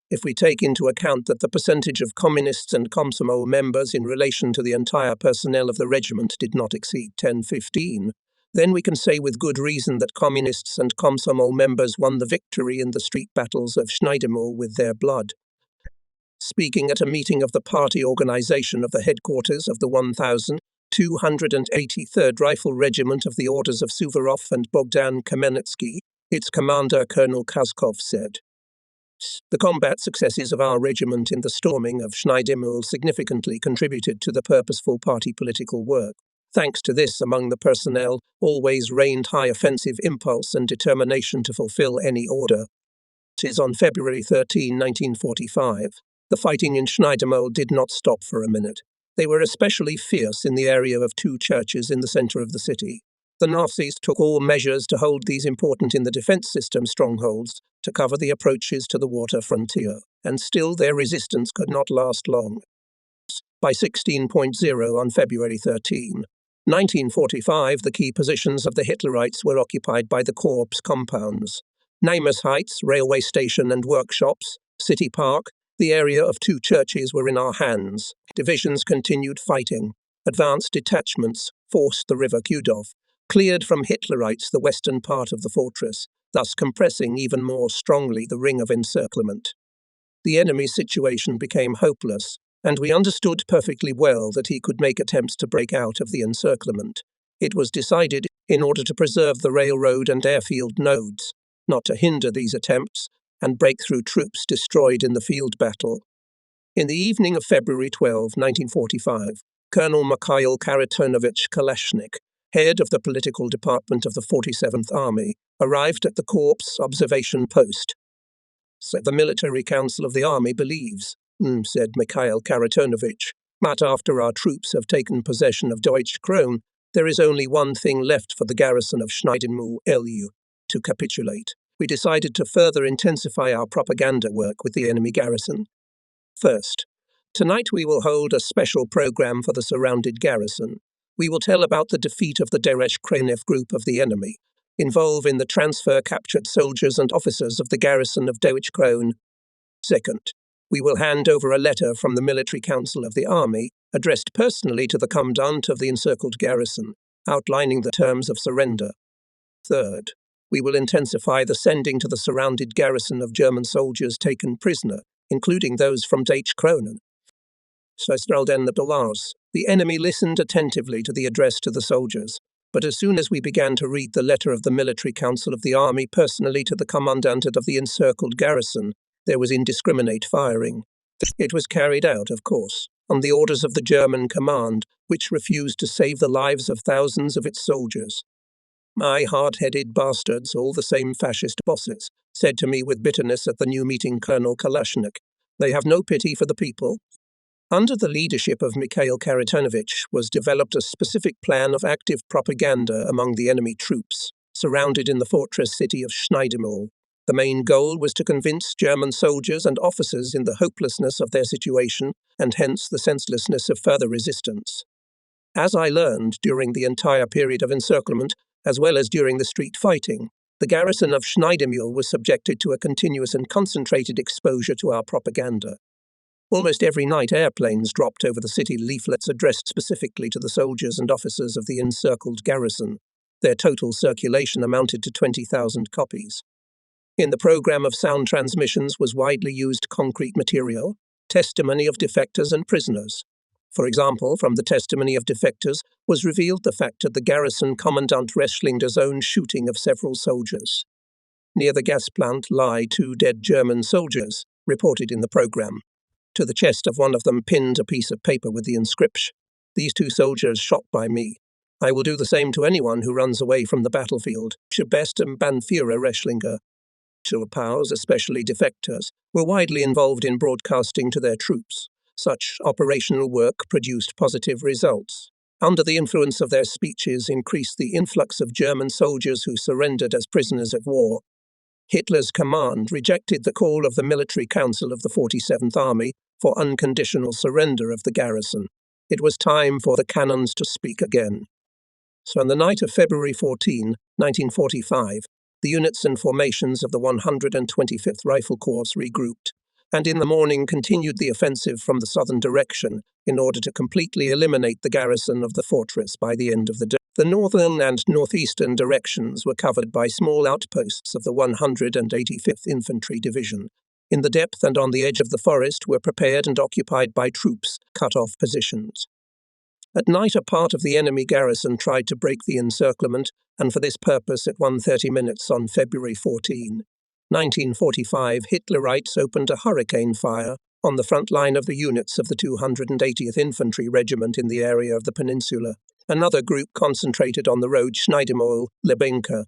If we take into account that the percentage of communists and Komsomol members in relation to the entire personnel of the regiment did not exceed 10-15, then we can say with good reason that communists and Komsomol members won the victory in the street battles of Schneidermühl with their blood. Speaking at a meeting of the party organization of the headquarters of the 1283rd Rifle Regiment of the orders of Suvorov and Bogdan Kamenetsky, its commander Colonel Kazkov said, "The combat successes of our regiment in the storming of Schneidermühl significantly contributed to the purposeful party political work. Thanks to this, among the personnel, always reigned high offensive impulse and determination to fulfill any order." It is on February 13, 1945. The fighting in Schneidermühl did not stop for a minute. They were especially fierce in the area of 2 churches in the center of the city. The Nazis took all measures to hold these important in the defense system strongholds to cover the approaches to the water frontier, and still their resistance could not last long. By 16.0 on February 13, 1945, the key positions of the Hitlerites were occupied by the Corps compounds. Nemes Heights, railway station and workshops, City Park, the area of 2 churches were in our hands. Divisions continued fighting. Advanced detachments forced the river Kudov, cleared from Hitlerites the western part of the fortress, thus compressing even more strongly the ring of encirclement. The enemy's situation became hopeless, and we understood perfectly well that he could make attempts to break out of the encirclement. It was decided, in order to preserve the railroad and airfield nodes, not to hinder these attempts and break through troops destroyed in the field battle. In the evening of February 12, 1945, Colonel Mikhail Karatonovich Kalashnik, head of the political department of the 47th Army, arrived at the Corps observation post. "So the Military Council of the Army believes," said Mikhail Karatonovich, "that after our troops have taken possession of Deutsche Krone, there is only one thing left for the garrison of Schneidermühl LU, to capitulate. We decided to further intensify our propaganda work with the enemy garrison. First, tonight we will hold a special program for the surrounded garrison. We will tell about the defeat of the Derech Kranev group of the enemy, involve in the transfer captured soldiers and officers of the garrison of Deutsche Krone. Second, we will hand over a letter from the Military Council of the Army, addressed personally to the commandant of the encircled garrison, outlining the terms of surrender. Third, we will intensify the sending to the surrounded garrison of German soldiers taken prisoner, including those from Deutsche Krone. The enemy listened attentively to the address to the soldiers, but as soon as we began to read the letter of the Military Council of the Army personally to the commandant of the encircled garrison, there was indiscriminate firing. It was carried out, of course, on the orders of the German command, which refused to save the lives of thousands of its soldiers. My hard-headed bastards, all the same fascist bosses, said to me with bitterness at the new meeting Colonel Kalashnik, "They have no pity for the people." Under the leadership of Mikhail Karatonovich was developed a specific plan of active propaganda among the enemy troops, surrounded in the fortress city of Schneidermühl. The main goal was to convince German soldiers and officers in the hopelessness of their situation, and hence the senselessness of further resistance. As I learned during the entire period of encirclement, as well as during the street fighting. The garrison of Schneidermühl was subjected to a continuous and concentrated exposure to our propaganda. Almost every night airplanes dropped over the city leaflets addressed specifically to the soldiers and officers of the encircled garrison. Their total circulation amounted to 20,000 copies. In the program of sound transmissions was widely used concrete material, testimony of defectors and prisoners. For example, from the testimony of defectors was revealed the fact that the garrison commandant Reschlinger's own shooting of several soldiers. Near the gas plant lie 2 dead German soldiers, reported in the program. To the chest of one of them pinned a piece of paper with the inscription, "These 2 soldiers shot by me. I will do the same to anyone who runs away from the battlefield. Bestem Bannführer Reschlinger." POWs, especially defectors, were widely involved in broadcasting to their troops. Such operational work produced positive results. Under the influence of their speeches increased the influx of German soldiers who surrendered as prisoners of war. Hitler's command rejected the call of the Military Council of the 47th Army for unconditional surrender of the garrison. It was time for the cannons to speak again. So on the night of February 14, 1945, the units and formations of the 125th Rifle Corps regrouped, and in the morning continued the offensive from the southern direction in order to completely eliminate the garrison of the fortress by the end of the day. The northern and northeastern directions were covered by small outposts of the 185th Infantry Division. In the depth and on the edge of the forest were prepared and occupied by troops cut-off positions. At night, a part of the enemy garrison tried to break the encirclement, and for this purpose at 1:30 on February 14, 1945, Hitlerites opened a hurricane fire on the front line of the units of the 280th Infantry Regiment in the area of the peninsula. Another group concentrated on the road Schneidermühl-Lebenka.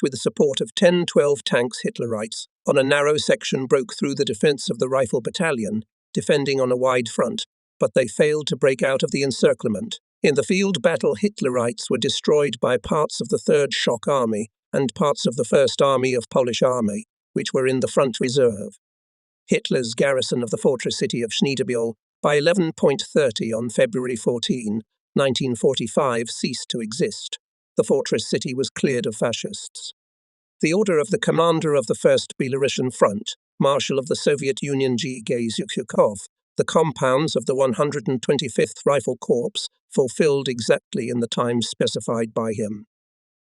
With the support of 10-12 tanks, Hitlerites, on a narrow section broke through the defense of the Rifle Battalion, defending on a wide front, but they failed to break out of the encirclement. In the field battle, Hitlerites were destroyed by parts of the 3rd Shock Army and parts of the 1st Army of Polish Army, which were in the front reserve. Hitler's garrison of the fortress city of Schneidermühl, by 11:30 on February 14, 1945, ceased to exist. The fortress city was cleared of fascists. The order of the commander of the 1st Belarusian Front, Marshal of the Soviet Union G. Zyukhov, the compounds of the 125th Rifle Corps fulfilled exactly in the time specified by him.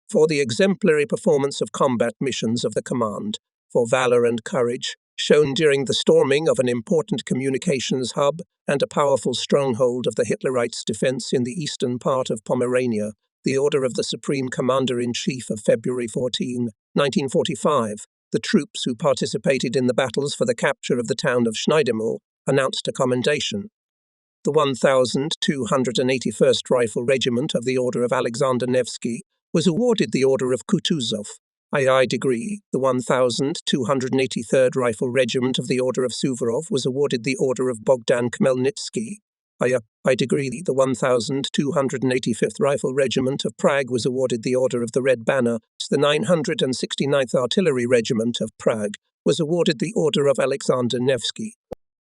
For the exemplary performance of combat missions of the command, for valor and courage, shown during the storming of an important communications hub and a powerful stronghold of the Hitlerites' defense in the eastern part of Pomerania, the order of the Supreme Commander-in-Chief of February 14, 1945, the troops who participated in the battles for the capture of the town of Schneidermühl announced a commendation. The 1,281st Rifle Regiment of the Order of Alexander Nevsky was awarded the Order of Kutuzov, II degree. The 1,283rd Rifle Regiment of the Order of Suvorov was awarded the Order of Bogdan Khmelnytsky, II degree. The 1,285th Rifle Regiment of Prague was awarded the Order of the Red Banner. The 969th Artillery Regiment of Prague was awarded the Order of Alexander Nevsky.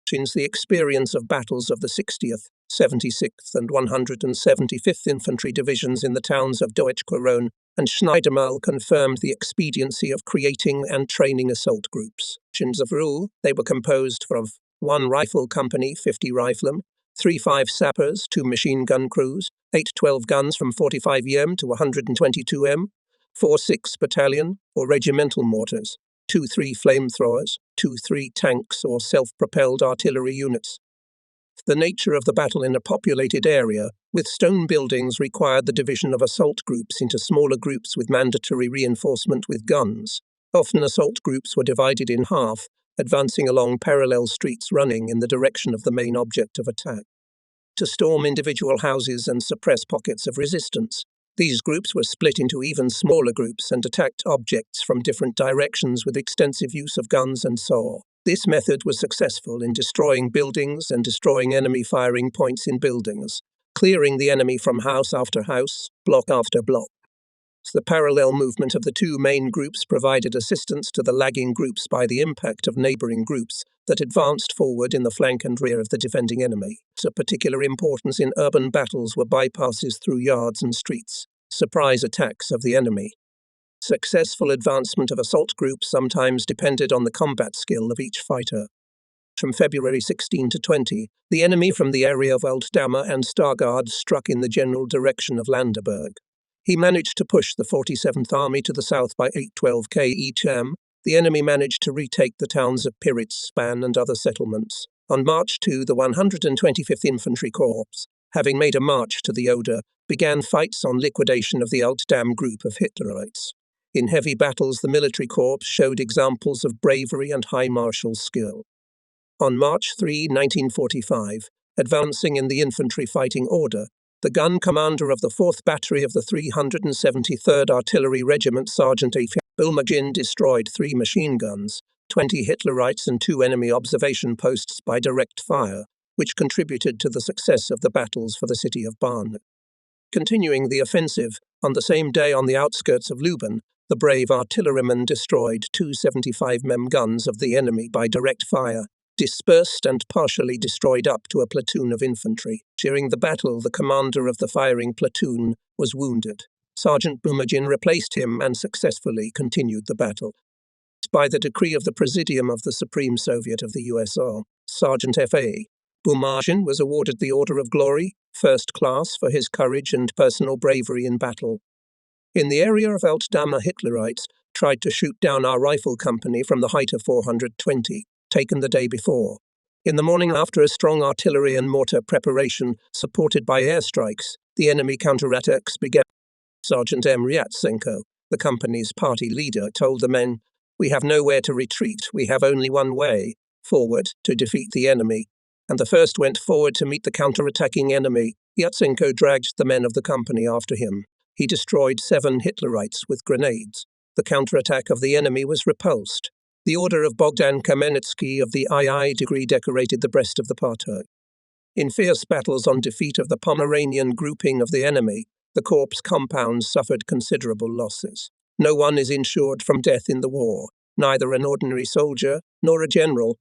Since the experience of battles of the 60th, 76th and 175th Infantry Divisions in the towns of Deutsch-Cologne and Schneidermühl confirmed the expediency of creating and training assault groups. Of rule, they were composed of 1 rifle company, 50 riflemen, 3 5 sappers, 2 machine gun crews, 8 12 guns from 45 m to 122 m, 4 6 battalion or regimental mortars, 2 3 flamethrowers, 2 3 tanks or self-propelled artillery units. The nature of the battle in a populated area with stone buildings required the division of assault groups into smaller groups with mandatory reinforcement with guns. Often assault groups were divided in half, advancing along parallel streets running in the direction of the main object of attack. To storm individual houses and suppress pockets of resistance, these groups were split into even smaller groups and attacked objects from different directions with extensive use of guns and saw. This method was successful in destroying buildings and destroying enemy firing points in buildings, clearing the enemy from house after house, block after block. The parallel movement of the 2 main groups provided assistance to the lagging groups by the impact of neighboring groups that advanced forward in the flank and rear of the defending enemy. Of particular importance in urban battles were bypasses through yards and streets. surprise attacks of the enemy. Successful advancement of assault groups sometimes depended on the combat skill of each fighter. From February 16 to 20, the enemy from the area of Altdammer and Stargard struck in the general direction of Landerberg. He managed to push the 47th Army to the south by 812 km. The enemy managed to retake the towns of Piritz, Span and other settlements. On March 2, the 125th Infantry Corps, having made a march to the Oder, began fights on liquidation of the Altdam group of Hitlerites. In heavy battles, the military corps showed examples of bravery and high martial skill. On March 3, 1945, advancing in the infantry fighting order, the gun commander of the 4th Battery of the 373rd Artillery Regiment, Sergeant A. Bulmagin, destroyed 3 machine guns, 20 Hitlerites and 2 enemy observation posts by direct fire, which contributed to the success of the battles for the city of Barn. Continuing the offensive, on the same day on the outskirts of Luben, the brave artillerymen destroyed 2 75 mm guns of the enemy by direct fire, dispersed and partially destroyed up to a platoon of infantry. During the battle, the commander of the firing platoon was wounded. Sergeant Bulmagin replaced him and successfully continued the battle. By the decree of the Presidium of the Supreme Soviet of the USSR, Sergeant F.A. Bulmagin was awarded the Order of Glory, First Class, for his courage and personal bravery in battle. In the area of Altdammer, Hitlerites tried to shoot down our rifle company from the height of 420, taken the day before. In the morning, after a strong artillery and mortar preparation supported by airstrikes, the enemy counterattacks began. Sergeant M. Ryatsenko, the company's party leader, told the men, "We have nowhere to retreat, we have only one way, forward, to defeat the enemy." And the first went forward to meet the counterattacking enemy. Yatsenko dragged the men of the company after him. He destroyed 7 Hitlerites with grenades. The counterattack of the enemy was repulsed. The Order of Bogdan Kamenetsky of the II degree decorated the breast of the party. In fierce battles on defeat of the Pomeranian grouping of the enemy, the corps compounds suffered considerable losses. No one is insured from death in the war, neither an ordinary soldier nor a general.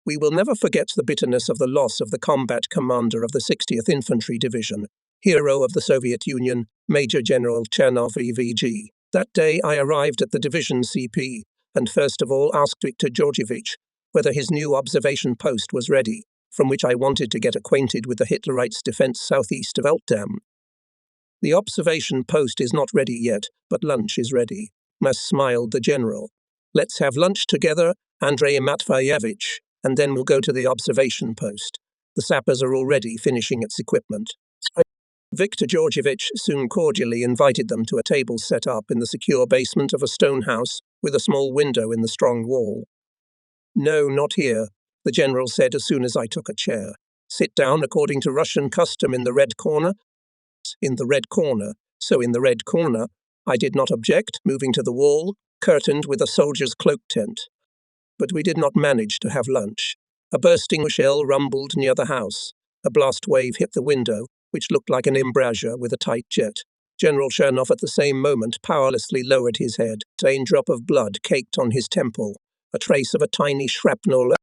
We will never forget the bitterness of the loss of the combat commander of the 60th Infantry Division, hero of the Soviet Union, Major General Chernov EVG. That day I arrived at the division CP and first of all asked Viktor Georgievich whether his new observation post was ready, from which I wanted to get acquainted with the Hitlerites' defense southeast of Altdam. "The observation post is not ready yet, but lunch is ready," smiled the general. "Let's have lunch together, Andrei Matveyevich, and then we'll go to the observation post. The sappers are already finishing its equipment." Viktor Georgievich soon cordially invited them to a table set up in the secure basement of a stone house with a small window in the strong wall. "No, not here," the general said as soon as I took a chair. "Sit down according to Russian custom in the red corner." In the red corner, so in the red corner, I did not object, moving to the wall, curtained with a soldier's cloak tent. But we did not manage to have lunch. A bursting shell rumbled near the house. A blast wave hit the window, which looked like an embrasure with a tight jet. General Chernov at the same moment powerlessly lowered his head. A raindrop of blood caked on his temple, a trace of a tiny shrapnel.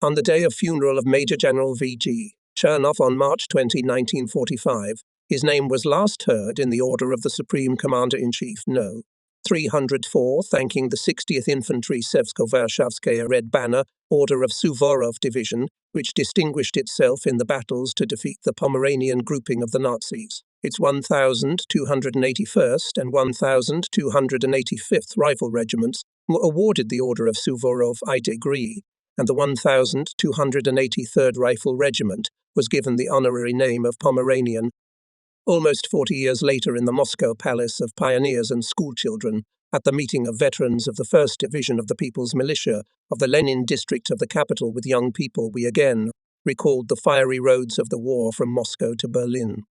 On the day of funeral of Major General V.G. Chernov on March 20, 1945, his name was last heard in the order of the Supreme Commander-in-Chief No. 304, thanking the 60th Infantry Sevsko-Varshavskaya Red Banner Order of Suvorov Division, which distinguished itself in the battles to defeat the Pomeranian grouping of the Nazis. Its 1,281st and 1,285th Rifle Regiments were awarded the Order of Suvorov I degree, and the 1,283rd Rifle Regiment was given the honorary name of Pomeranian. Almost 40 years later, in the Moscow Palace of Pioneers and Schoolchildren, at the meeting of veterans of the 1st Division of the People's Militia of the Lenin district of the capital with young people, we again recalled the fiery roads of the war from Moscow to Berlin.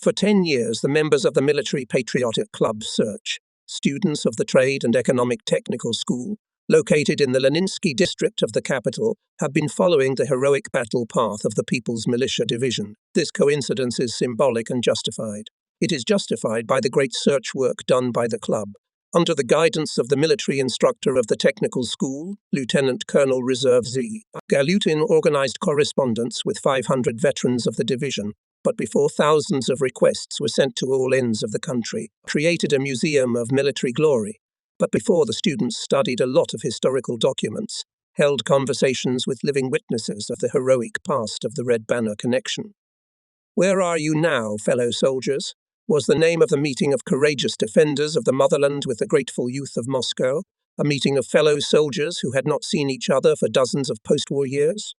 For 10 years, the members of the Military Patriotic Club Search, students of the Trade and Economic Technical School, located in the Leninsky district of the capital, have been following the heroic battle path of the People's Militia Division. This coincidence is symbolic and justified. It is justified by the great search work done by the club. Under the guidance of the military instructor of the technical school, Lieutenant Colonel Reserve Z. Galutin organized correspondence with 500 veterans of the division, but before thousands of requests were sent to all ends of the country, created a museum of military glory, but before the students studied a lot of historical documents, held conversations with living witnesses of the heroic past of the Red Banner connection. Where are you now, fellow soldiers? Was the name of the meeting of courageous defenders of the motherland with the grateful youth of Moscow, a meeting of fellow soldiers who had not seen each other for dozens of post-war years?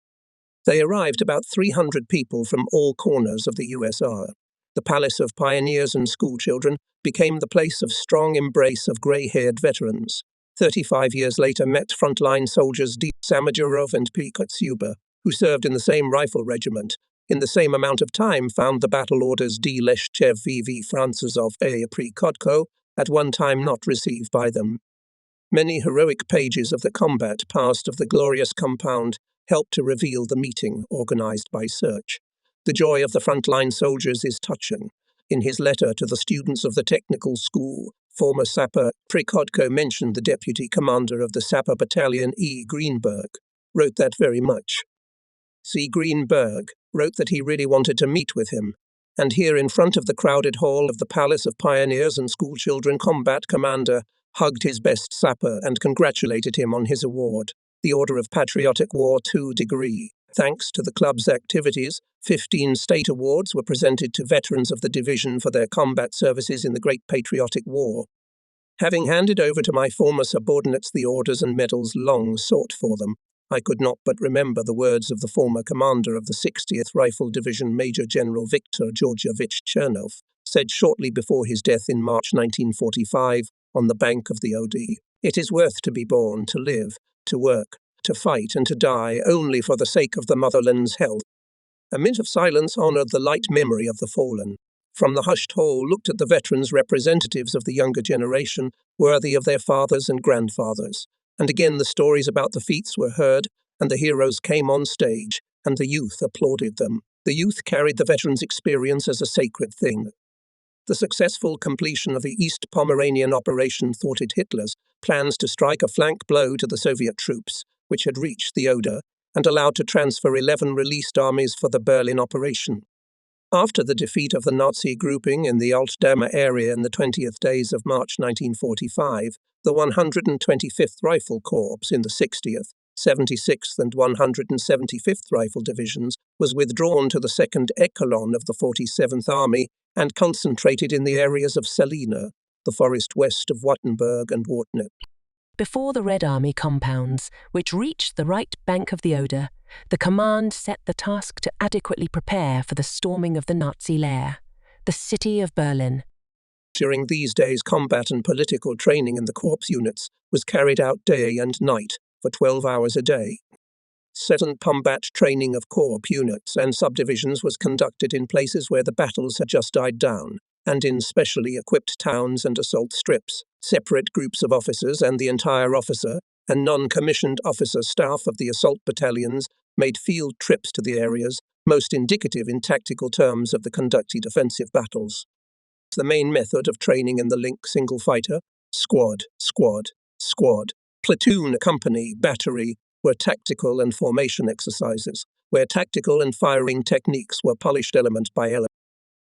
They arrived about 300 people from all corners of the USSR. The Palace of Pioneers and Schoolchildren became the place of strong embrace of grey-haired veterans. 35 years later met frontline soldiers D. Samodurov and P. Kotsuba, who served in the same rifle regiment. In the same amount of time found the battle orders D. Leshchev V. Francisov A. Prikodko, at one time not received by them. Many heroic pages of the combat past of the glorious compound helped to reveal the meeting organized by Search. The joy of the frontline soldiers is touching. In his letter to the students of the technical school, former sapper Prikodko mentioned the deputy commander of the sapper battalion E. Greenberg, wrote that very much. C. Greenberg wrote that he really wanted to meet with him, and here in front of the crowded hall of the Palace of Pioneers and Schoolchildren combat commander hugged his best sapper and congratulated him on his award, the Order of Patriotic War II degree. Thanks to the club's activities, 15 state awards were presented to veterans of the division for their combat services in the Great Patriotic War. Having handed over to my former subordinates the orders and medals long sought for them, I could not but remember the words of the former commander of the 60th Rifle Division, Major General Viktor Georgievich Chernov, said shortly before his death in March 1945 on the bank of the Oder. It is worth to be born, to live, to work, to fight and to die only for the sake of the motherland's health. A minute of silence honored the light memory of the fallen. From the hushed hall looked at the veterans, representatives of the younger generation, worthy of their fathers and grandfathers. And again the stories about the feats were heard, and the heroes came on stage, and the youth applauded them. The youth carried the veterans' experience as a sacred thing. The successful completion of the East Pomeranian operation thwarted Hitler's plans to strike a flank blow to the Soviet troops, which had reached the Oder, and allowed to transfer 11 released armies for the Berlin operation. After the defeat of the Nazi grouping in the Altdammer area in the 20th days of March 1945, the 125th Rifle Corps in the 60th, 76th and 175th Rifle Divisions was withdrawn to the 2nd Echelon of the 47th Army and concentrated in the areas of Salina, the forest west of Wattenberg and Wartnitz. Before the Red Army compounds, which reached the right bank of the Oder, the command set the task to adequately prepare for the storming of the Nazi lair, the city of Berlin. During these days, combat and political training in the corps units was carried out day and night for 12 hours a day. Second combat training of corps units and subdivisions was conducted in places where the battles had just died down, and in specially equipped towns and assault strips. Separate groups of officers and the entire officer and non-commissioned officer staff of the assault battalions made field trips to the areas most indicative in tactical terms of the conducted offensive battles. The main method of training in the Link single fighter, squad, platoon, company, battery, were tactical and formation exercises, where tactical and firing techniques were polished element by element,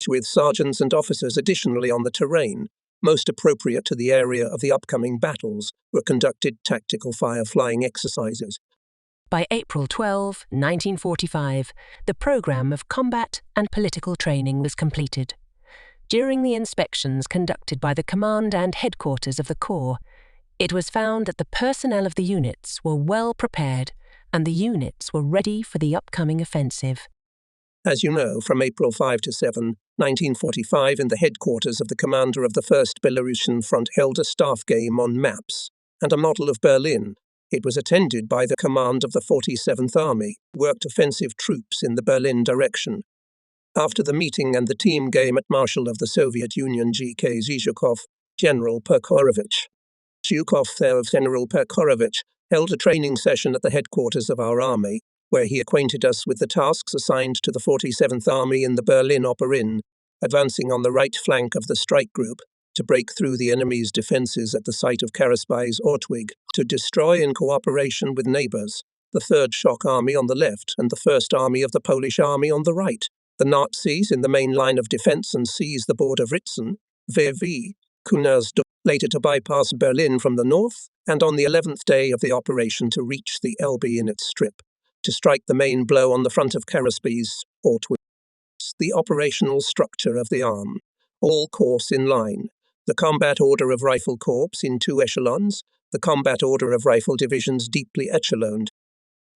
with sergeants and officers additionally on the terrain, most appropriate to the area of the upcoming battles, were conducted tactical fire-flying exercises. By April 12, 1945, the program of combat and political training was completed. During the inspections conducted by the command and headquarters of the Corps, it was found that the personnel of the units were well prepared and the units were ready for the upcoming offensive. As you know, from April 5 to 7, 1945, in the headquarters of the commander of the 1st Belarusian Front held a staff game on maps and a model of Berlin. It was attended by the command of the 47th Army, worked offensive troops in the Berlin direction. After the meeting and the team game at Marshal of the Soviet Union G.K. Zhukov, General Perkorovich General Perkorovich held a training session at the headquarters of our army, where he acquainted us with the tasks assigned to the 47th Army in the Berlin Operin, advancing on the right flank of the strike group to break through the enemy's defences at the site of Karaspai's Ortwig, to destroy in cooperation with neighbours the 3rd Shock Army on the left and the 1st Army of the Polish Army on the right, the Nazis in the main line of defense and seize the port of Ritzen, VV, Kunersdorf, later to bypass Berlin from the north, and on the 11th day of the operation to reach the Elbe in its strip, to strike the main blow on the front of Karaspi's Ortwitz. The operational structure of the arm. All course in line. The combat order of rifle corps in 2 echelons, the combat order of rifle divisions deeply echeloned.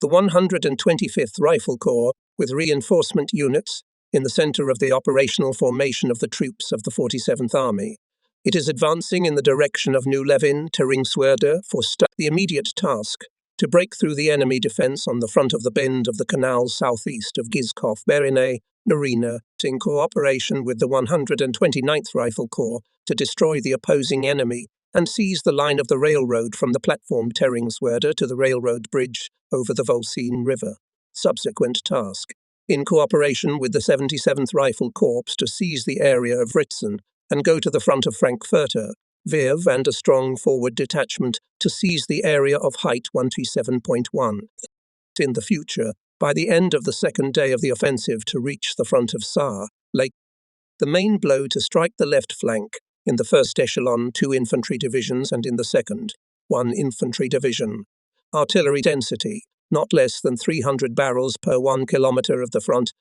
The 125th Rifle Corps, with reinforcement units, in the center of the operational formation of the troops of the 47th Army. It is advancing in the direction of New Levin, Teringswerde, for the immediate task, to break through the enemy defense on the front of the bend of the canal southeast of Gizkov-Berine, Narina, in cooperation with the 129th Rifle Corps, to destroy the opposing enemy and seize the line of the railroad from the platform Teringswerde to the railroad bridge over the Volsine River. Subsequent task, in cooperation with the 77th Rifle Corps, to seize the area of Ritzen and go to the front of Frankfurter, Viv, and a strong forward detachment to seize the area of height 127.1. In the future, by the end of the second day of the offensive, to reach the front of Saar Lake. The main blow to strike the left flank, in the first echelon 2 infantry divisions and in the second 1 infantry division. Artillery density, not less than 300 barrels per 1 kilometre of the front.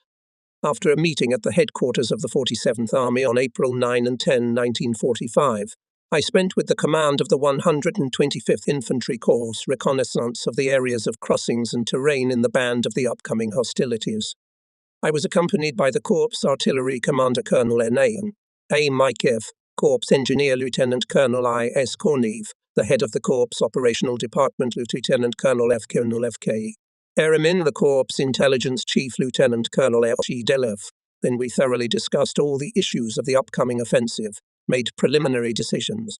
After a meeting at the headquarters of the 47th Army on April 9 and 10, 1945, I spent with the command of the 125th Infantry Corps reconnaissance of the areas of crossings and terrain in the band of the upcoming hostilities. I was accompanied by the Corps Artillery Commander Colonel N.A. Maikev, Corps Engineer Lieutenant Colonel I.S. Kornev, the head of the Corps Operational Department Lieutenant Colonel F. Colonel F.K. Eremin, the Corps Intelligence Chief Lieutenant Colonel F.G. Delev. Then we thoroughly discussed all the issues of the upcoming offensive, made preliminary decisions.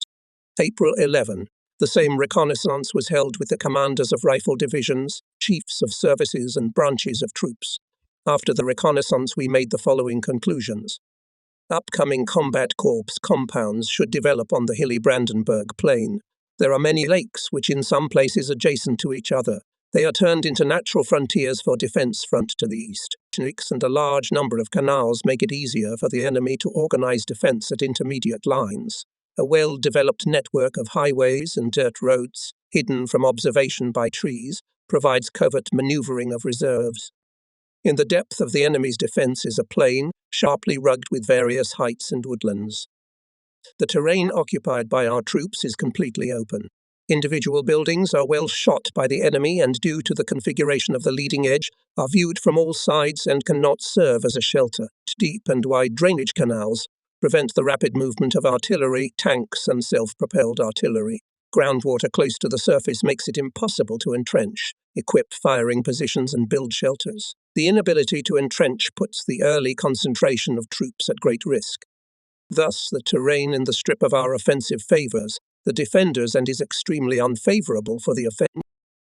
April 11. The same reconnaissance was held with the commanders of rifle divisions, chiefs of services and branches of troops. After the reconnaissance, we made the following conclusions. Upcoming combat corps compounds should develop on the hilly Brandenburg Plain. There are many lakes which in some places adjacent to each other. They are turned into natural frontiers for defense front to the east. And a large number of canals make it easier for the enemy to organize defense at intermediate lines. A well-developed network of highways and dirt roads, hidden from observation by trees, provides covert maneuvering of reserves. In the depth of the enemy's defense is a plain, sharply rugged with various heights and woodlands. The terrain occupied by our troops is completely open. Individual buildings are well shot by the enemy and, due to the configuration of the leading edge, are viewed from all sides and cannot serve as a shelter. Deep and wide drainage canals prevent the rapid movement of artillery, tanks, and self-propelled artillery. Groundwater close to the surface makes it impossible to entrench, equip firing positions, and build shelters. The inability to entrench puts the early concentration of troops at great risk. Thus, the terrain in the strip of our offensive favors the defenders and is extremely unfavorable for the offensive.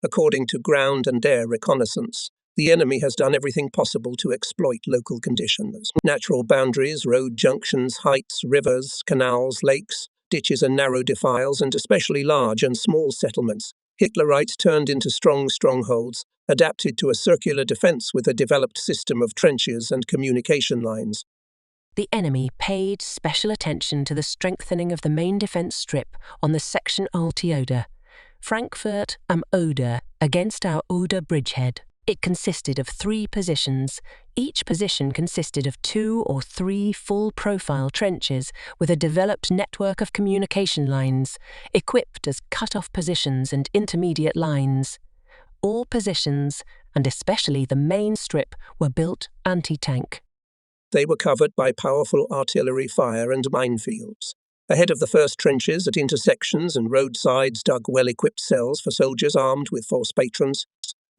According to ground and air reconnaissance, the enemy has done everything possible to exploit local conditions. Natural boundaries, road junctions, heights, rivers, canals, lakes, ditches and narrow defiles, and especially large and small settlements, Hitlerites turned into strong strongholds, adapted to a circular defense with a developed system of trenches and communication lines. The enemy paid special attention to the strengthening of the main defence strip on the section Alti-Oder, Frankfurt am Oder, against our Oder bridgehead. It consisted of 3 positions. Each position consisted of 2 or 3 full-profile trenches with a developed network of communication lines, equipped as cut-off positions and intermediate lines. All positions, and especially the main strip, were built anti-tank. They were covered by powerful artillery fire and minefields. Ahead of the first trenches, at intersections and roadsides, dug well-equipped cells for soldiers armed with false patrons.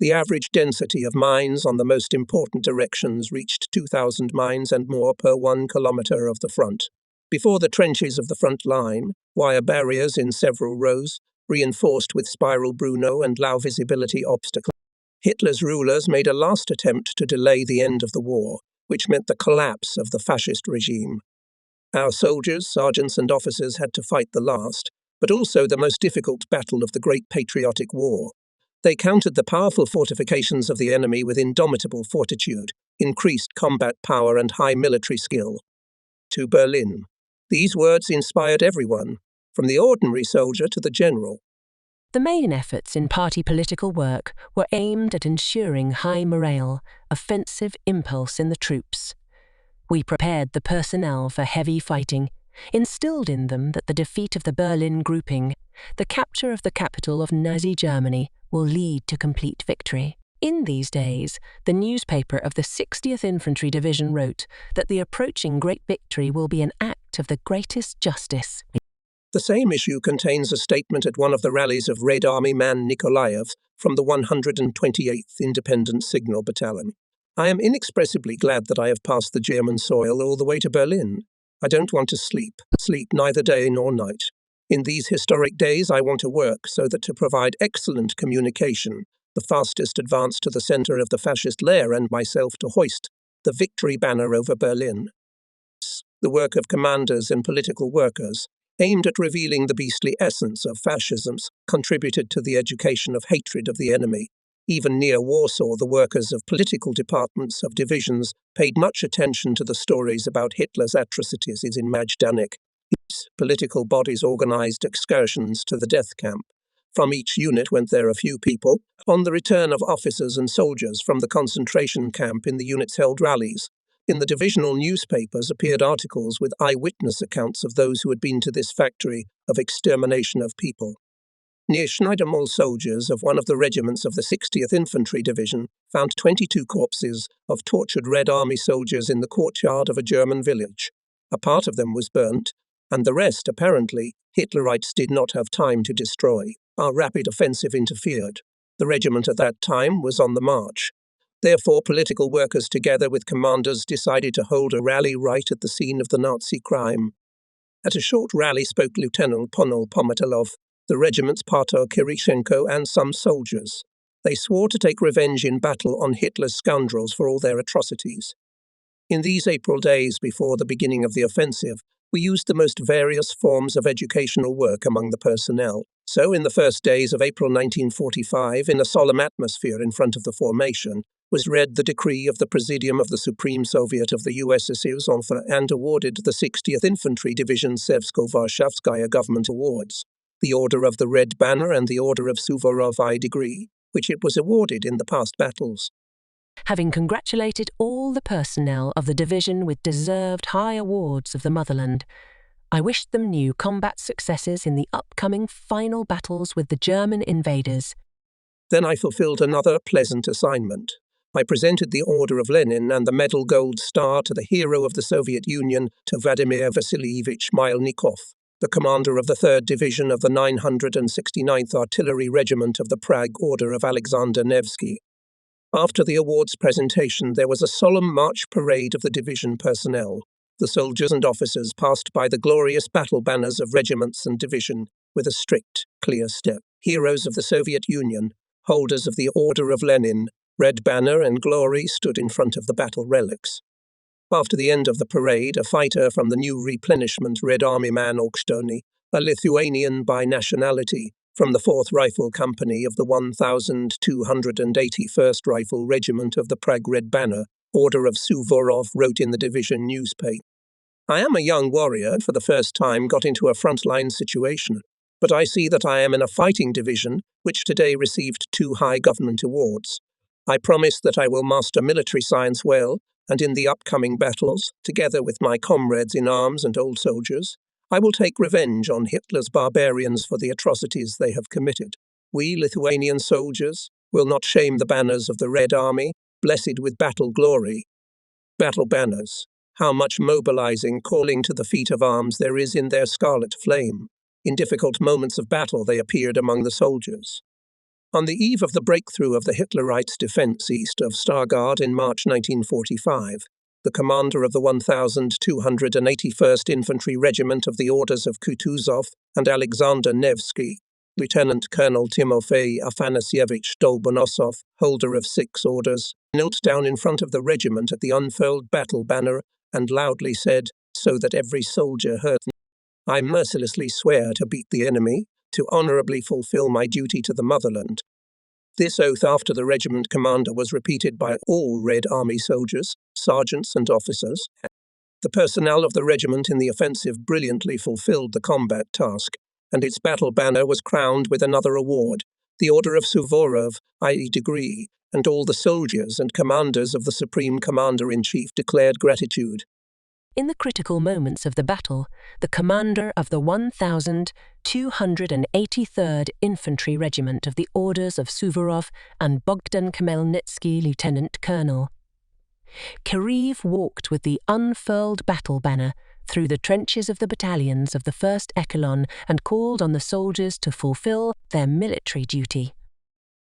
The average density of mines on the most important directions reached 2,000 mines and more per 1 kilometre of the front. Before the trenches of the front line, wire barriers in several rows, reinforced with spiral Bruno and low visibility obstacles. Hitler's rulers made a last attempt to delay the end of the war, which meant the collapse of the fascist regime. Our soldiers, sergeants and officers had to fight the last, but also the most difficult battle of the Great Patriotic War. They countered the powerful fortifications of the enemy with indomitable fortitude, increased combat power and high military skill. To Berlin. These words inspired everyone, from the ordinary soldier to the general. The main efforts in party political work were aimed at ensuring high morale, offensive impulse in the troops. We prepared the personnel for heavy fighting, instilled in them that the defeat of the Berlin grouping, the capture of the capital of Nazi Germany, will lead to complete victory. In these days, the newspaper of the 60th Infantry Division wrote that the approaching great victory will be an act of the greatest justice. The same issue contains a statement at one of the rallies of Red Army man Nikolaev from the 128th Independent Signal Battalion. I am inexpressibly glad that I have passed the German soil all the way to Berlin. I don't want to sleep neither day nor night. In these historic days I want to work so that to provide excellent communication, the fastest advance to the centre of the fascist lair and myself to hoist the victory banner over Berlin. The work of commanders and political workers, aimed at revealing the beastly essence of fascisms, contributed to the education of hatred of the enemy. Even near Warsaw, the workers of political departments of divisions paid much attention to the stories about Hitler's atrocities in Majdanek. Political bodies organized excursions to the death camp. From each unit went there a few people. On the return of officers and soldiers from the concentration camp in the units held rallies. In the divisional newspapers appeared articles with eyewitness accounts of those who had been to this factory of extermination of people. Near Schneidermall, soldiers of one of the regiments of the 60th Infantry Division found 22 corpses of tortured Red Army soldiers in the courtyard of a German village. A part of them was burnt, and the rest, apparently, Hitlerites did not have time to destroy. Our rapid offensive interfered. The regiment at that time was on the march. Therefore, political workers together with commanders decided to hold a rally right at the scene of the Nazi crime. At a short rally spoke Lieutenant Ponol Pomatilov, the regiment's Pater Kirishenko, and some soldiers. They swore to take revenge in battle on Hitler's scoundrels for all their atrocities. In these April days before the beginning of the offensive, we used the most various forms of educational work among the personnel. So, in the first days of April 1945, in a solemn atmosphere in front of the formation, was read the decree of the Presidium of the Supreme Soviet of the USSR and awarded the 60th Infantry Division Sevsko-Varshavskaya Government Awards, the Order of the Red Banner and the Order of Suvorov I degree, which it was awarded in the past battles. Having congratulated all the personnel of the division with deserved high awards of the motherland, I wished them new combat successes in the upcoming final battles with the German invaders. Then I fulfilled another pleasant assignment. I presented the Order of Lenin and the Medal Gold Star to the hero of the Soviet Union, to Vladimir Vasilievich Mylnikov, the commander of the 3rd Division of the 969th Artillery Regiment of the Prague Order of Alexander Nevsky. After the awards presentation, there was a solemn march parade of the division personnel. The soldiers and officers passed by the glorious battle banners of regiments and division with a strict, clear step. Heroes of the Soviet Union, holders of the Order of Lenin, Red Banner and Glory stood in front of the battle relics. After the end of the parade, a fighter from the new replenishment Red Army man Aukštoni, a Lithuanian by nationality, from the 4th Rifle Company of the 1281st Rifle Regiment of the Prague Red Banner, Order of Suvorov, wrote in the division newspaper, "I am a young warrior, for the first time got into a frontline situation, but I see that I am in a fighting division, which today received 2 high government awards. I promise that I will master military science well, and in the upcoming battles, together with my comrades in arms and old soldiers, I will take revenge on Hitler's barbarians for the atrocities they have committed. We, Lithuanian soldiers, will not shame the banners of the Red Army, blessed with battle glory." Battle banners. How much mobilizing, calling to the feat of arms there is in their scarlet flame. In difficult moments of battle they appeared among the soldiers. On the eve of the breakthrough of the Hitlerites' defense east of Stargard in March 1945, the commander of the 1281st Infantry Regiment of the Orders of Kutuzov and Alexander Nevsky, Lieutenant Colonel Timofey Afanasyevich Dolbonosov, holder of 6 orders, knelt down in front of the regiment at the unfurled battle banner and loudly said, so that every soldier heard, "I mercilessly swear to beat the enemy, to honourably fulfil my duty to the motherland." This oath after the regiment commander was repeated by all Red Army soldiers, sergeants and officers. The personnel of the regiment in the offensive brilliantly fulfilled the combat task, and its battle banner was crowned with another award, the Order of Suvorov, i.e. degree, and all the soldiers and commanders of the Supreme Commander-in-Chief declared gratitude. In the critical moments of the battle, the commander of the 1,283rd Infantry Regiment of the Orders of Suvorov and Bogdan Khmelnytsky, Lieutenant Colonel. Kiriv walked with the unfurled battle banner through the trenches of the battalions of the 1st Echelon and called on the soldiers to fulfill their military duty.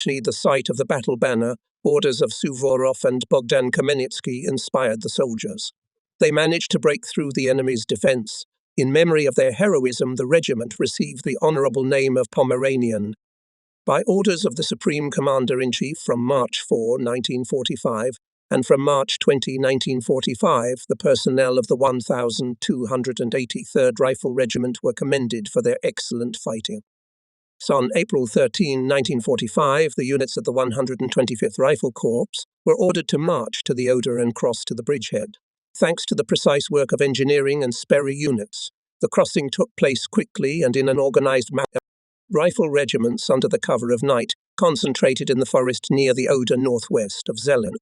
The sight of the battle banner, Orders of Suvorov and Bogdan Khmelnytsky inspired the soldiers. They managed to break through the enemy's defense. In memory of their heroism, the regiment received the honorable name of Pomeranian. By orders of the Supreme Commander-in-Chief from March 4, 1945, and from March 20, 1945, the personnel of the 1,283rd Rifle Regiment were commended for their excellent fighting. So on April 13, 1945, the units of the 125th Rifle Corps were ordered to march to the Oder and cross to the bridgehead. Thanks to the precise work of engineering and Sperry units, the crossing took place quickly and in an organized manner. Rifle regiments under the cover of night concentrated in the forest near the Oder northwest of Zelen.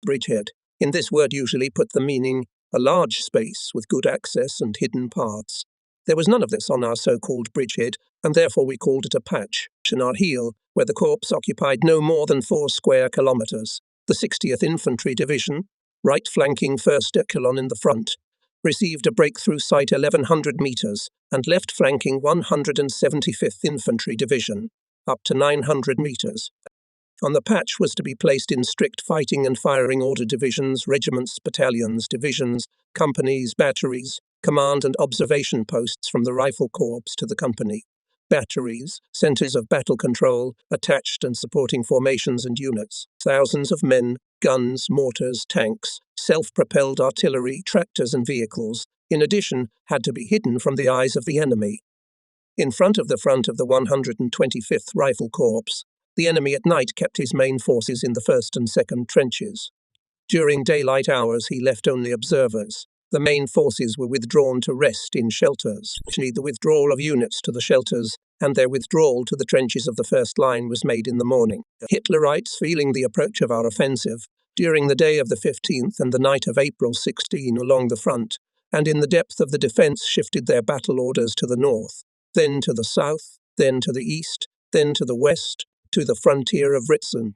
Bridgehead. In this word usually put the meaning, a large space with good access and hidden paths. There was none of this on our so-called bridgehead, and therefore we called it a patch in our heel, where the corps occupied no more than 4 square kilometers. The 60th Infantry Division, right flanking 1st Echelon in the front, received a breakthrough sight 1,100 meters, and left flanking 175th Infantry Division, up to 900 meters. On the patch was to be placed in strict fighting and firing order divisions, regiments, battalions, divisions, companies, batteries, command and observation posts from the Rifle Corps to the company. Batteries, centers of battle control, attached and supporting formations and units, thousands of men, guns, mortars, tanks, self-propelled artillery, tractors and vehicles, in addition, had to be hidden from the eyes of the enemy. In front of the 125th Rifle Corps, the enemy at night kept his main forces in the 1st and 2nd trenches. During daylight hours he left only observers. The main forces were withdrawn to rest in shelters. The withdrawal of units to the shelters and their withdrawal to the trenches of the first line was made in the morning. Hitlerites, feeling the approach of our offensive, during the day of the 15th and the night of April 16 along the front, and in the depth of the defense shifted their battle orders to the north, then to the south, then to the east, then to the west, to the frontier of Ritzen.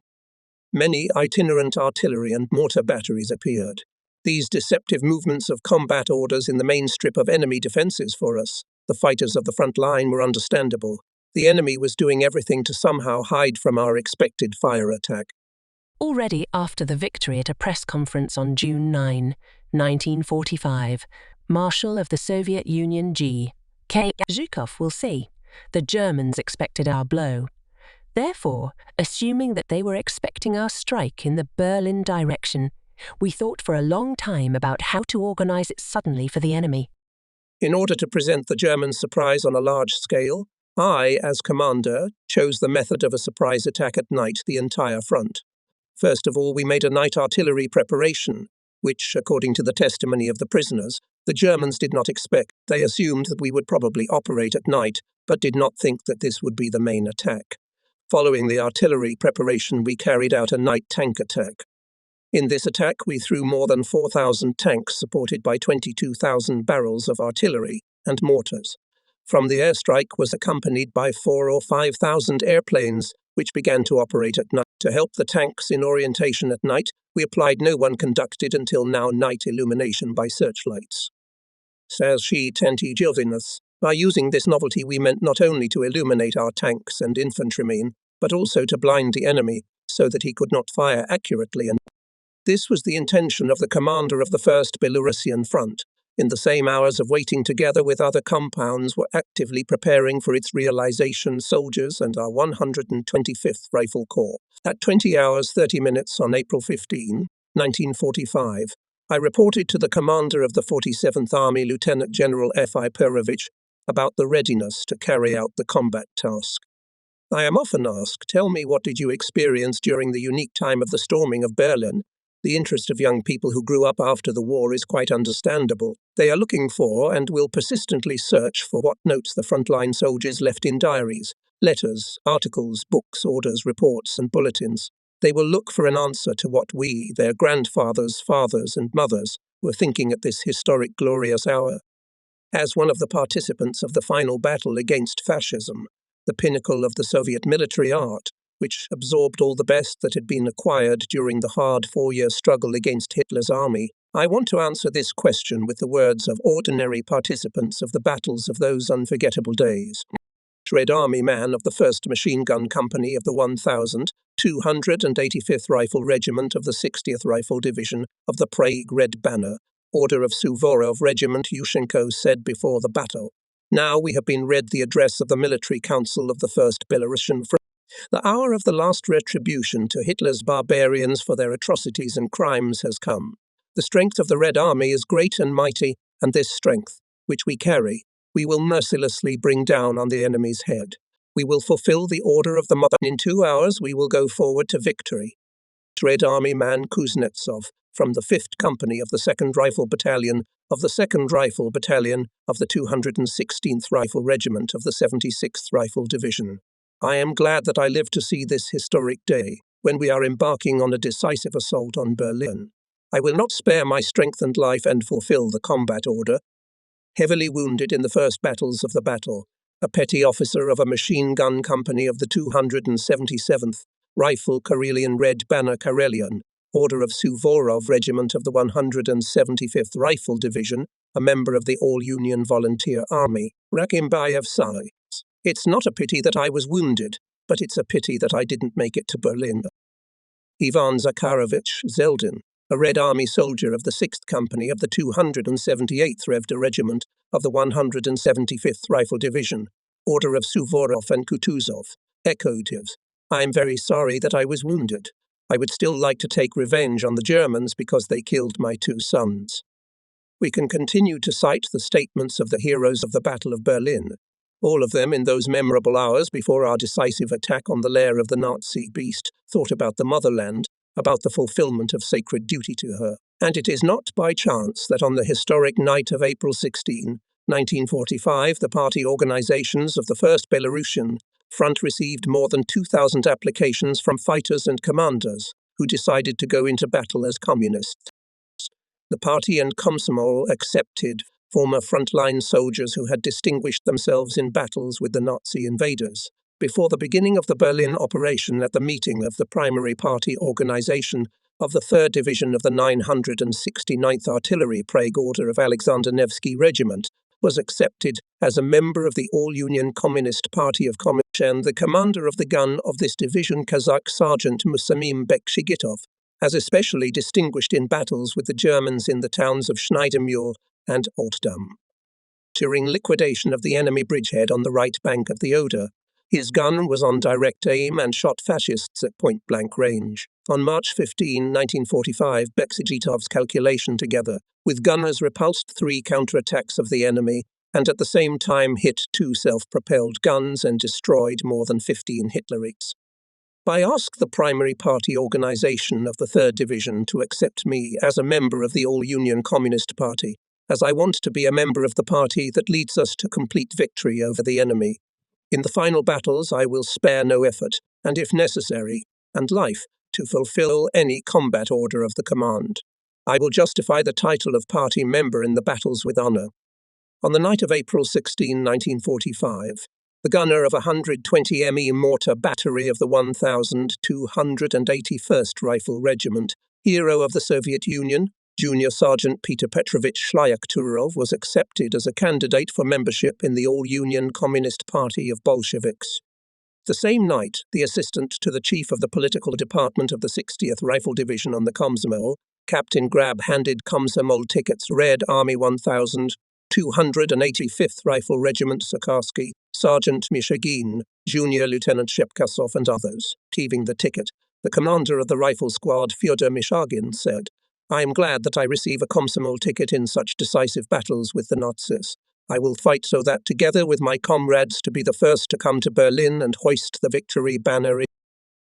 Many itinerant artillery and mortar batteries appeared. These deceptive movements of combat orders in the main strip of enemy defenses for us, the fighters of the front line, were understandable. The enemy was doing everything to somehow hide from our expected fire attack. Already after the victory at a press conference on June 9, 1945, Marshal of the Soviet Union G.K. Zhukov will say, "The Germans expected our blow. Therefore, assuming that they were expecting our strike in the Berlin direction, we thought for a long time about how to organize it suddenly for the enemy." In order to present the German surprise on a large scale, I, as commander, chose the method of a surprise attack at night the entire front. First of all, we made a night artillery preparation, which, according to the testimony of the prisoners, the Germans did not expect. They assumed that we would probably operate at night, but did not think that this would be the main attack. Following the artillery preparation, we carried out a night tank attack. In this attack, we threw more than 4,000 tanks supported by 22,000 barrels of artillery and mortars. From the airstrike was accompanied by 4,000 or 5,000 airplanes, which began to operate at night. To help the tanks in orientation at night, we applied no one conducted until now night illumination by searchlights. Says she Tenti Gilvinus. By using this novelty, we meant not only to illuminate our tanks and infantrymen, but also to blind the enemy so that he could not fire accurately. And this was the intention of the commander of the 1st Belarusian Front. In the same hours of waiting together with other compounds were actively preparing for its realization soldiers and our 125th Rifle Corps. At 20 hours 30 minutes on April 15, 1945, I reported to the commander of the 47th Army, Lieutenant General F.I. Perovich, about the readiness to carry out the combat task. I am often asked, tell me, what did you experience during the unique time of the storming of Berlin? The interest of young people who grew up after the war is quite understandable. They are looking for and will persistently search for what notes the frontline soldiers left in diaries, letters, articles, books, orders, reports, and bulletins. They will look for an answer to what we, their grandfathers, fathers, and mothers, were thinking at this historic, glorious hour. As one of the participants of the final battle against fascism, the pinnacle of the Soviet military art, which absorbed all the best that had been acquired during the hard 4-year struggle against Hitler's army, I want to answer this question with the words of ordinary participants of the battles of those unforgettable days. Red Army man of the 1st Machine Gun Company of the 1285th Rifle Regiment of the 60th Rifle Division of the Prague Red Banner, Order of Suvorov Regiment, Yushchenko said before the battle. Now we have been read the address of the Military Council of the First Belarusian Front. The hour of the last retribution to Hitler's barbarians for their atrocities and crimes has come. The strength of the Red Army is great and mighty, and this strength, which we carry, we will mercilessly bring down on the enemy's head. We will fulfill the order of the mother. In 2 hours we will go forward to victory. Red Army man Kuznetsov, from the 5th Company of the 2nd Rifle Battalion of the 2nd Rifle Battalion of the 216th Rifle Regiment of the 76th Rifle Division. I am glad that I lived to see this historic day, when we are embarking on a decisive assault on Berlin. I will not spare my strength and life and fulfill the combat order. Heavily wounded in the first battles of the battle, a petty officer of a machine gun company of the 277th Rifle Karelian Red Banner Karelian, Order of Suvorov Regiment of the 175th Rifle Division, a member of the All-Union Volunteer Army, Rakimbayev sighs. It's not a pity that I was wounded, but it's a pity that I didn't make it to Berlin. Ivan Zakharovich Zeldin, a Red Army soldier of the 6th Company of the 278th Revda Regiment of the 175th Rifle Division, Order of Suvorov and Kutuzov, echoed his, I am very sorry that I was wounded. I would still like to take revenge on the Germans because they killed my 2 sons. We can continue to cite the statements of the heroes of the Battle of Berlin, all of them in those memorable hours before our decisive attack on the lair of the Nazi beast thought about the motherland, about the fulfillment of sacred duty to her. And it is not by chance that on the historic night of April 16, 1945, the party organizations of the First Belarusian Front received more than 2,000 applications from fighters and commanders who decided to go into battle as communists. The party and Komsomol accepted former frontline soldiers who had distinguished themselves in battles with the Nazi invaders. Before the beginning of the Berlin operation, at the meeting of the primary party organization of the 3rd Division of the 969th Artillery Prague Order of Alexander Nevsky Regiment, was accepted as a member of the All-Union Communist Party of Communist, and the commander of the gun of this division, Kazakh Sergeant Musamim Bekshigitov, as especially distinguished in battles with the Germans in the towns of Schneidermühl and Altdam. During liquidation of the enemy bridgehead on the right bank of the Oder, his gun was on direct aim and shot fascists at point-blank range. On March 15, 1945, Beksigitov's calculation, together with gunners, repulsed 3 counterattacks of the enemy and at the same time hit 2 self-propelled guns and destroyed more than 15 Hitlerites. I ask the primary party organization of the 3rd Division to accept me as a member of the All-Union Communist Party, as I want to be a member of the party that leads us to complete victory over the enemy. In the final battles, I will spare no effort, and if necessary, and life, to fulfill any combat order of the command. I will justify the title of party member in the battles with honor. On the night of April 16, 1945, the gunner of a 120 ME mortar battery of the 1281st Rifle Regiment, hero of the Soviet Union, Junior Sergeant Peter Petrovich Shlyakturov, was accepted as a candidate for membership in the All-Union Communist Party of Bolsheviks. The same night, the assistant to the chief of the political department of the 60th Rifle Division on the Komsomol, Captain Grab, handed Komsomol tickets Red Army 1285th Rifle Regiment Sakarsky, Sergeant Mishagin, Junior Lieutenant Shepkasov, and others. Receiving the ticket, the commander of the rifle squad, Fyodor Mishagin, said, I am glad that I receive a Komsomol ticket in such decisive battles with the Nazis. I will fight so that, together with my comrades, to be the first to come to Berlin and hoist the victory banner.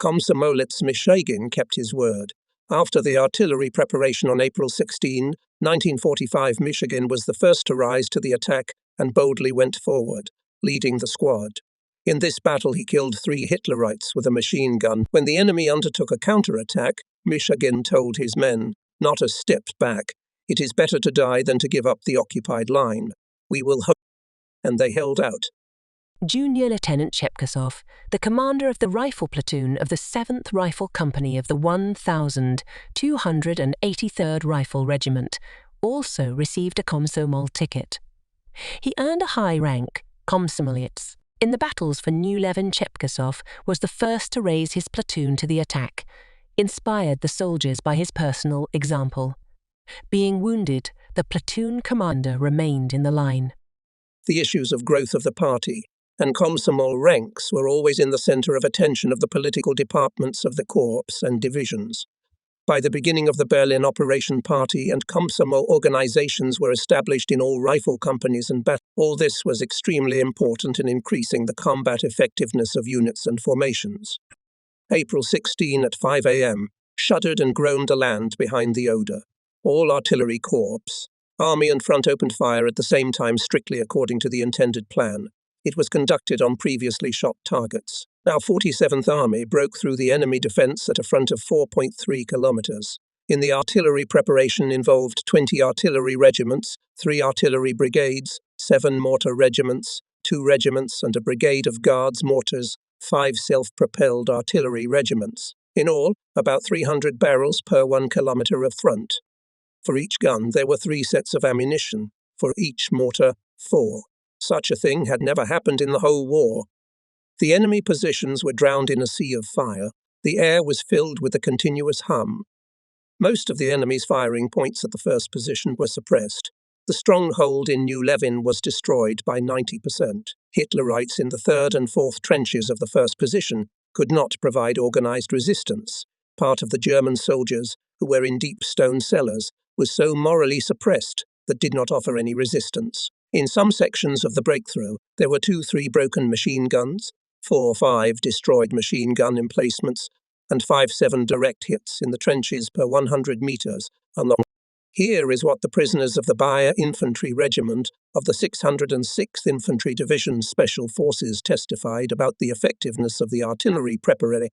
Komsomolets Mishagin kept his word. After the artillery preparation on April 16, 1945, Michigan was the first to rise to the attack and boldly went forward, leading the squad. In this battle, he killed 3 Hitlerites with a machine gun. When the enemy undertook a counterattack, Michigan told his men, "Not a step back. It is better to die than to give up the occupied line. We will hope." And they held out. Junior Lieutenant Chepkasov, the commander of the rifle platoon of the 7th Rifle Company of the 1283rd Rifle Regiment, also received a Komsomol ticket. He earned a high rank, Komsomolets. In the battles for New Levin, Chepkasov was the first to raise his platoon to the attack, inspired the soldiers by his personal example. Being wounded, the platoon commander remained in the line. The issues of growth of the party and Komsomol ranks were always in the center of attention of the political departments of the corps and divisions. By the beginning of the Berlin Operation Party and Komsomol organizations were established in all rifle companies and all this was extremely important in increasing the combat effectiveness of units and formations. April 16 at 5 a.m., shuddered and groaned the land behind the Oder. All artillery corps, army and front opened fire at the same time strictly according to the intended plan. It was conducted on previously shot targets. Now 47th Army broke through the enemy defense at a front of 4.3 kilometers. In the artillery preparation involved 20 artillery regiments, 3 artillery brigades, 7 mortar regiments, 2 regiments and a brigade of guards mortars, 5 self-propelled artillery regiments. In all, about 300 barrels per 1 kilometer of front. For each gun, there were 3 sets of ammunition. For each mortar, 4. Such a thing had never happened in the whole war. The enemy positions were drowned in a sea of fire. The air was filled with a continuous hum. Most of the enemy's firing points at the first position were suppressed. The stronghold in New Levin was destroyed by 90%. Hitlerites in the 3rd and 4th trenches of the first position could not provide organized resistance. Part of the German soldiers, who were in deep stone cellars, was so morally suppressed that did not offer any resistance. In some sections of the breakthrough, there were 2-3 broken machine guns, 4-5 destroyed machine gun emplacements, and 5-7 direct hits in the trenches per 100 meters along. Here is what the prisoners of the Bayer Infantry Regiment of the 606th Infantry Division Special Forces testified about the effectiveness of the artillery preparation.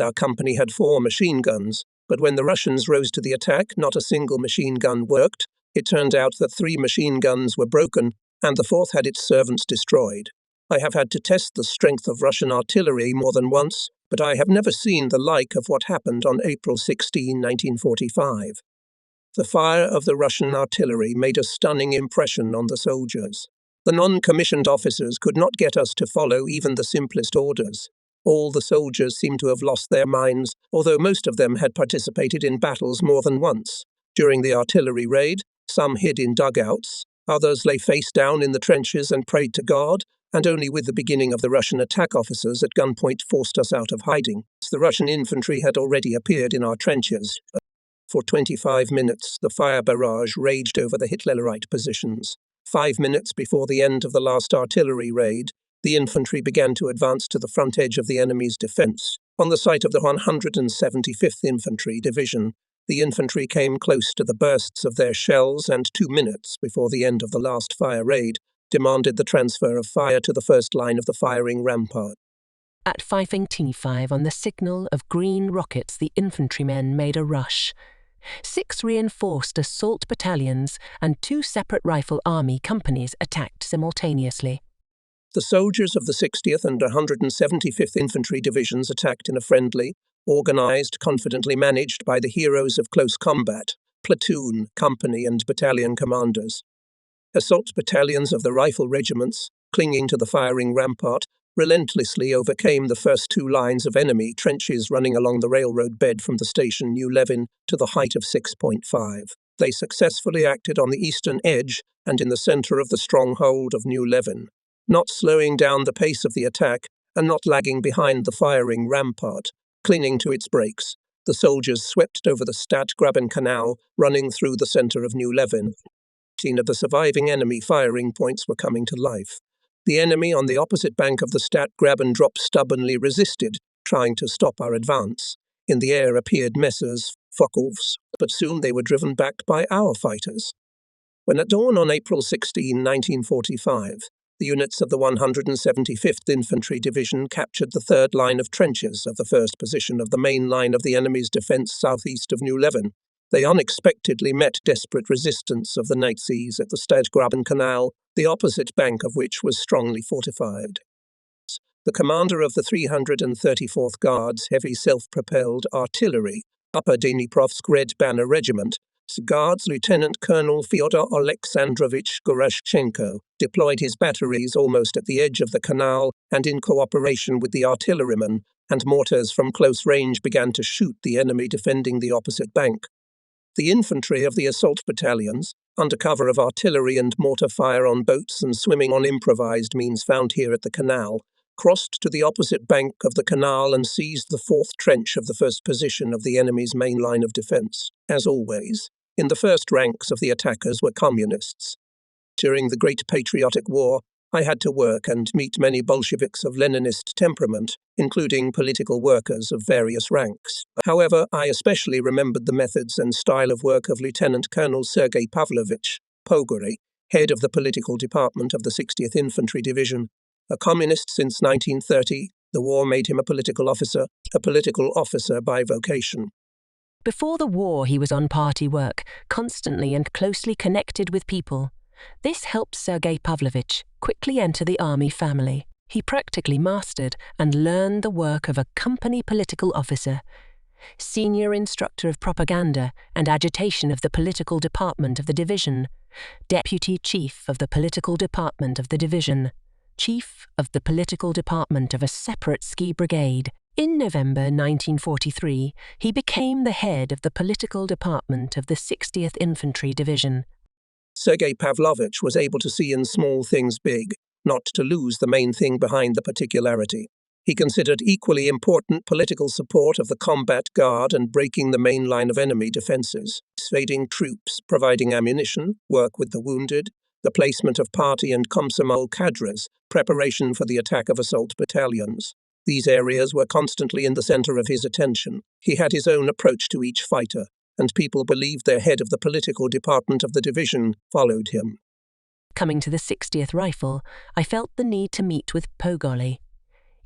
Our company had 4 machine guns, but when the Russians rose to the attack, not a single machine gun worked. It turned out that 3 machine guns were broken, and the 4th had its servants destroyed. I have had to test the strength of Russian artillery more than once, but I have never seen the like of what happened on April 16, 1945. The fire of the Russian artillery made a stunning impression on the soldiers. The non-commissioned officers could not get us to follow even the simplest orders. All the soldiers seemed to have lost their minds, although most of them had participated in battles more than once. During the artillery raid, some hid in dugouts, others lay face down in the trenches and prayed to God, and only with the beginning of the Russian attack officers at gunpoint forced us out of hiding. The Russian infantry had already appeared in our trenches. For 25 minutes, the fire barrage raged over the Hitlerite positions. 5 minutes before the end of the last artillery raid, the infantry began to advance to the front edge of the enemy's defense. On the site of the 175th Infantry Division, the infantry came close to the bursts of their shells and 2 minutes before the end of the last fire raid demanded the transfer of fire to the first line of the firing rampart. At 5:25 on the signal of green rockets, the infantrymen made a rush. 6 reinforced assault battalions and 2 separate rifle army companies attacked simultaneously. The soldiers of the 60th and 175th Infantry Divisions attacked in a friendly, organized, confidently managed by the heroes of close combat, platoon, company and battalion commanders. Assault battalions of the rifle regiments, clinging to the firing rampart, relentlessly overcame the first 2 lines of enemy trenches running along the railroad bed from the station New Levin to the height of 6.5. They successfully acted on the eastern edge and in the center of the stronghold of New Levin, not slowing down the pace of the attack and not lagging behind the firing rampart. Clinging to its brakes, the soldiers swept over the Stadtgraben Canal running through the center of New Levin. Of the surviving enemy firing points were coming to life. The enemy on the opposite bank of the Stat grab and drop stubbornly resisted, trying to stop our advance. In the air appeared Messrs. Focke-Wulfs, but soon they were driven back by our fighters. When at dawn on April 16, 1945, the units of the 175th Infantry Division captured the third line of trenches of the first position of the main line of the enemy's defence southeast of New Leven, they unexpectedly met desperate resistance of the Nazis at the Stadgraben Canal, the opposite bank of which was strongly fortified. The commander of the 334th Guards Heavy Self-Propelled Artillery, Upper Dniprovsk Red Banner Regiment, Guards Lieutenant Colonel Fyodor Alexandrovich Goroshchenko, deployed his batteries almost at the edge of the canal and in cooperation with the artillerymen, and mortars from close range began to shoot the enemy defending the opposite bank. The infantry of the assault battalions, under cover of artillery and mortar fire on boats and swimming on improvised means found here at the canal, crossed to the opposite bank of the canal and seized the fourth trench of the first position of the enemy's main line of defence. As always, in the first ranks of the attackers were communists. During the Great Patriotic War, I had to work and meet many Bolsheviks of Leninist temperament, including political workers of various ranks. However, I especially remembered the methods and style of work of Lieutenant Colonel Sergei Pavlovich Pogory, head of the political department of the 60th Infantry Division. A communist since 1930, the war made him a political officer by vocation. Before the war, he was on party work, constantly and closely connected with people. This helped Sergei Pavlovich quickly enter the army family. He practically mastered and learned the work of a company political officer, senior instructor of propaganda and agitation of the political department of the division, deputy chief of the political department of the division, chief of the political department of a separate ski brigade. In November 1943, he became the head of the political department of the 60th Infantry Division. Sergei Pavlovich was able to see in small things big, not to lose the main thing behind the particularity. He considered equally important political support of the combat guard and breaking the main line of enemy defences, dissuading troops, providing ammunition, work with the wounded, the placement of party and Komsomol cadres, preparation for the attack of assault battalions. These areas were constantly in the centre of his attention. He had his own approach to each fighter, and people believed their head of the political department of the division followed him. Coming to the 60th Rifle, I felt the need to meet with Pogory.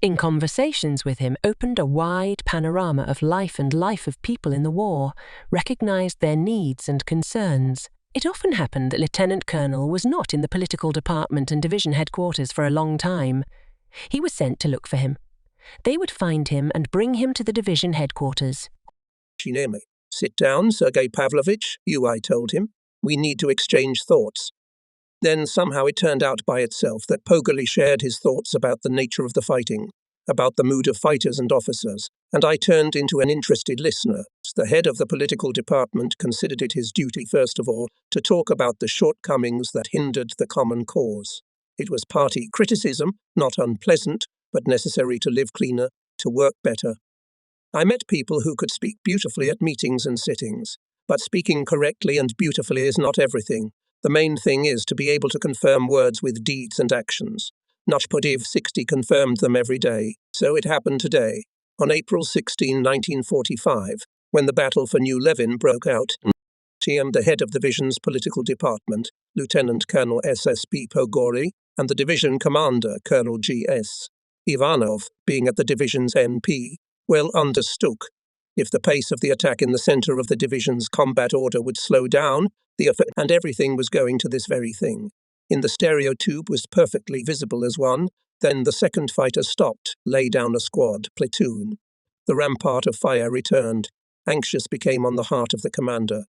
In conversations with him, opened a wide panorama of life of people in the war, recognized their needs and concerns. It often happened that Lieutenant Colonel was not in the political department and division headquarters for a long time. He was sent to look for him. They would find him and bring him to the division headquarters. Shinemi. "Sit down, Sergei Pavlovich," I told him. "We need to exchange thoughts." Then somehow it turned out by itself that Pogory shared his thoughts about the nature of the fighting, about the mood of fighters and officers, and I turned into an interested listener. The head of the political department considered it his duty, first of all, to talk about the shortcomings that hindered the common cause. It was party criticism, not unpleasant, but necessary to live cleaner, to work better. I met people who could speak beautifully at meetings and sittings, but speaking correctly and beautifully is not everything. The main thing is to be able to confirm words with deeds and actions. Nochpodiv 60 confirmed them every day, so it happened today, on April 16, 1945, when the battle for New Leven broke out. The head of the division's political department, Lieutenant Colonel SSB Pogory, and the division commander, Colonel G.S. Ivanov, being at the division's MP, well understood. If the pace of the attack in the centre of the division's combat order would slow down, and everything was going to this very thing. In the stereo tube was perfectly visible as one, then the second fighter stopped, lay down a squad, platoon. The rampart of fire returned. Anxious became on the heart of the commander.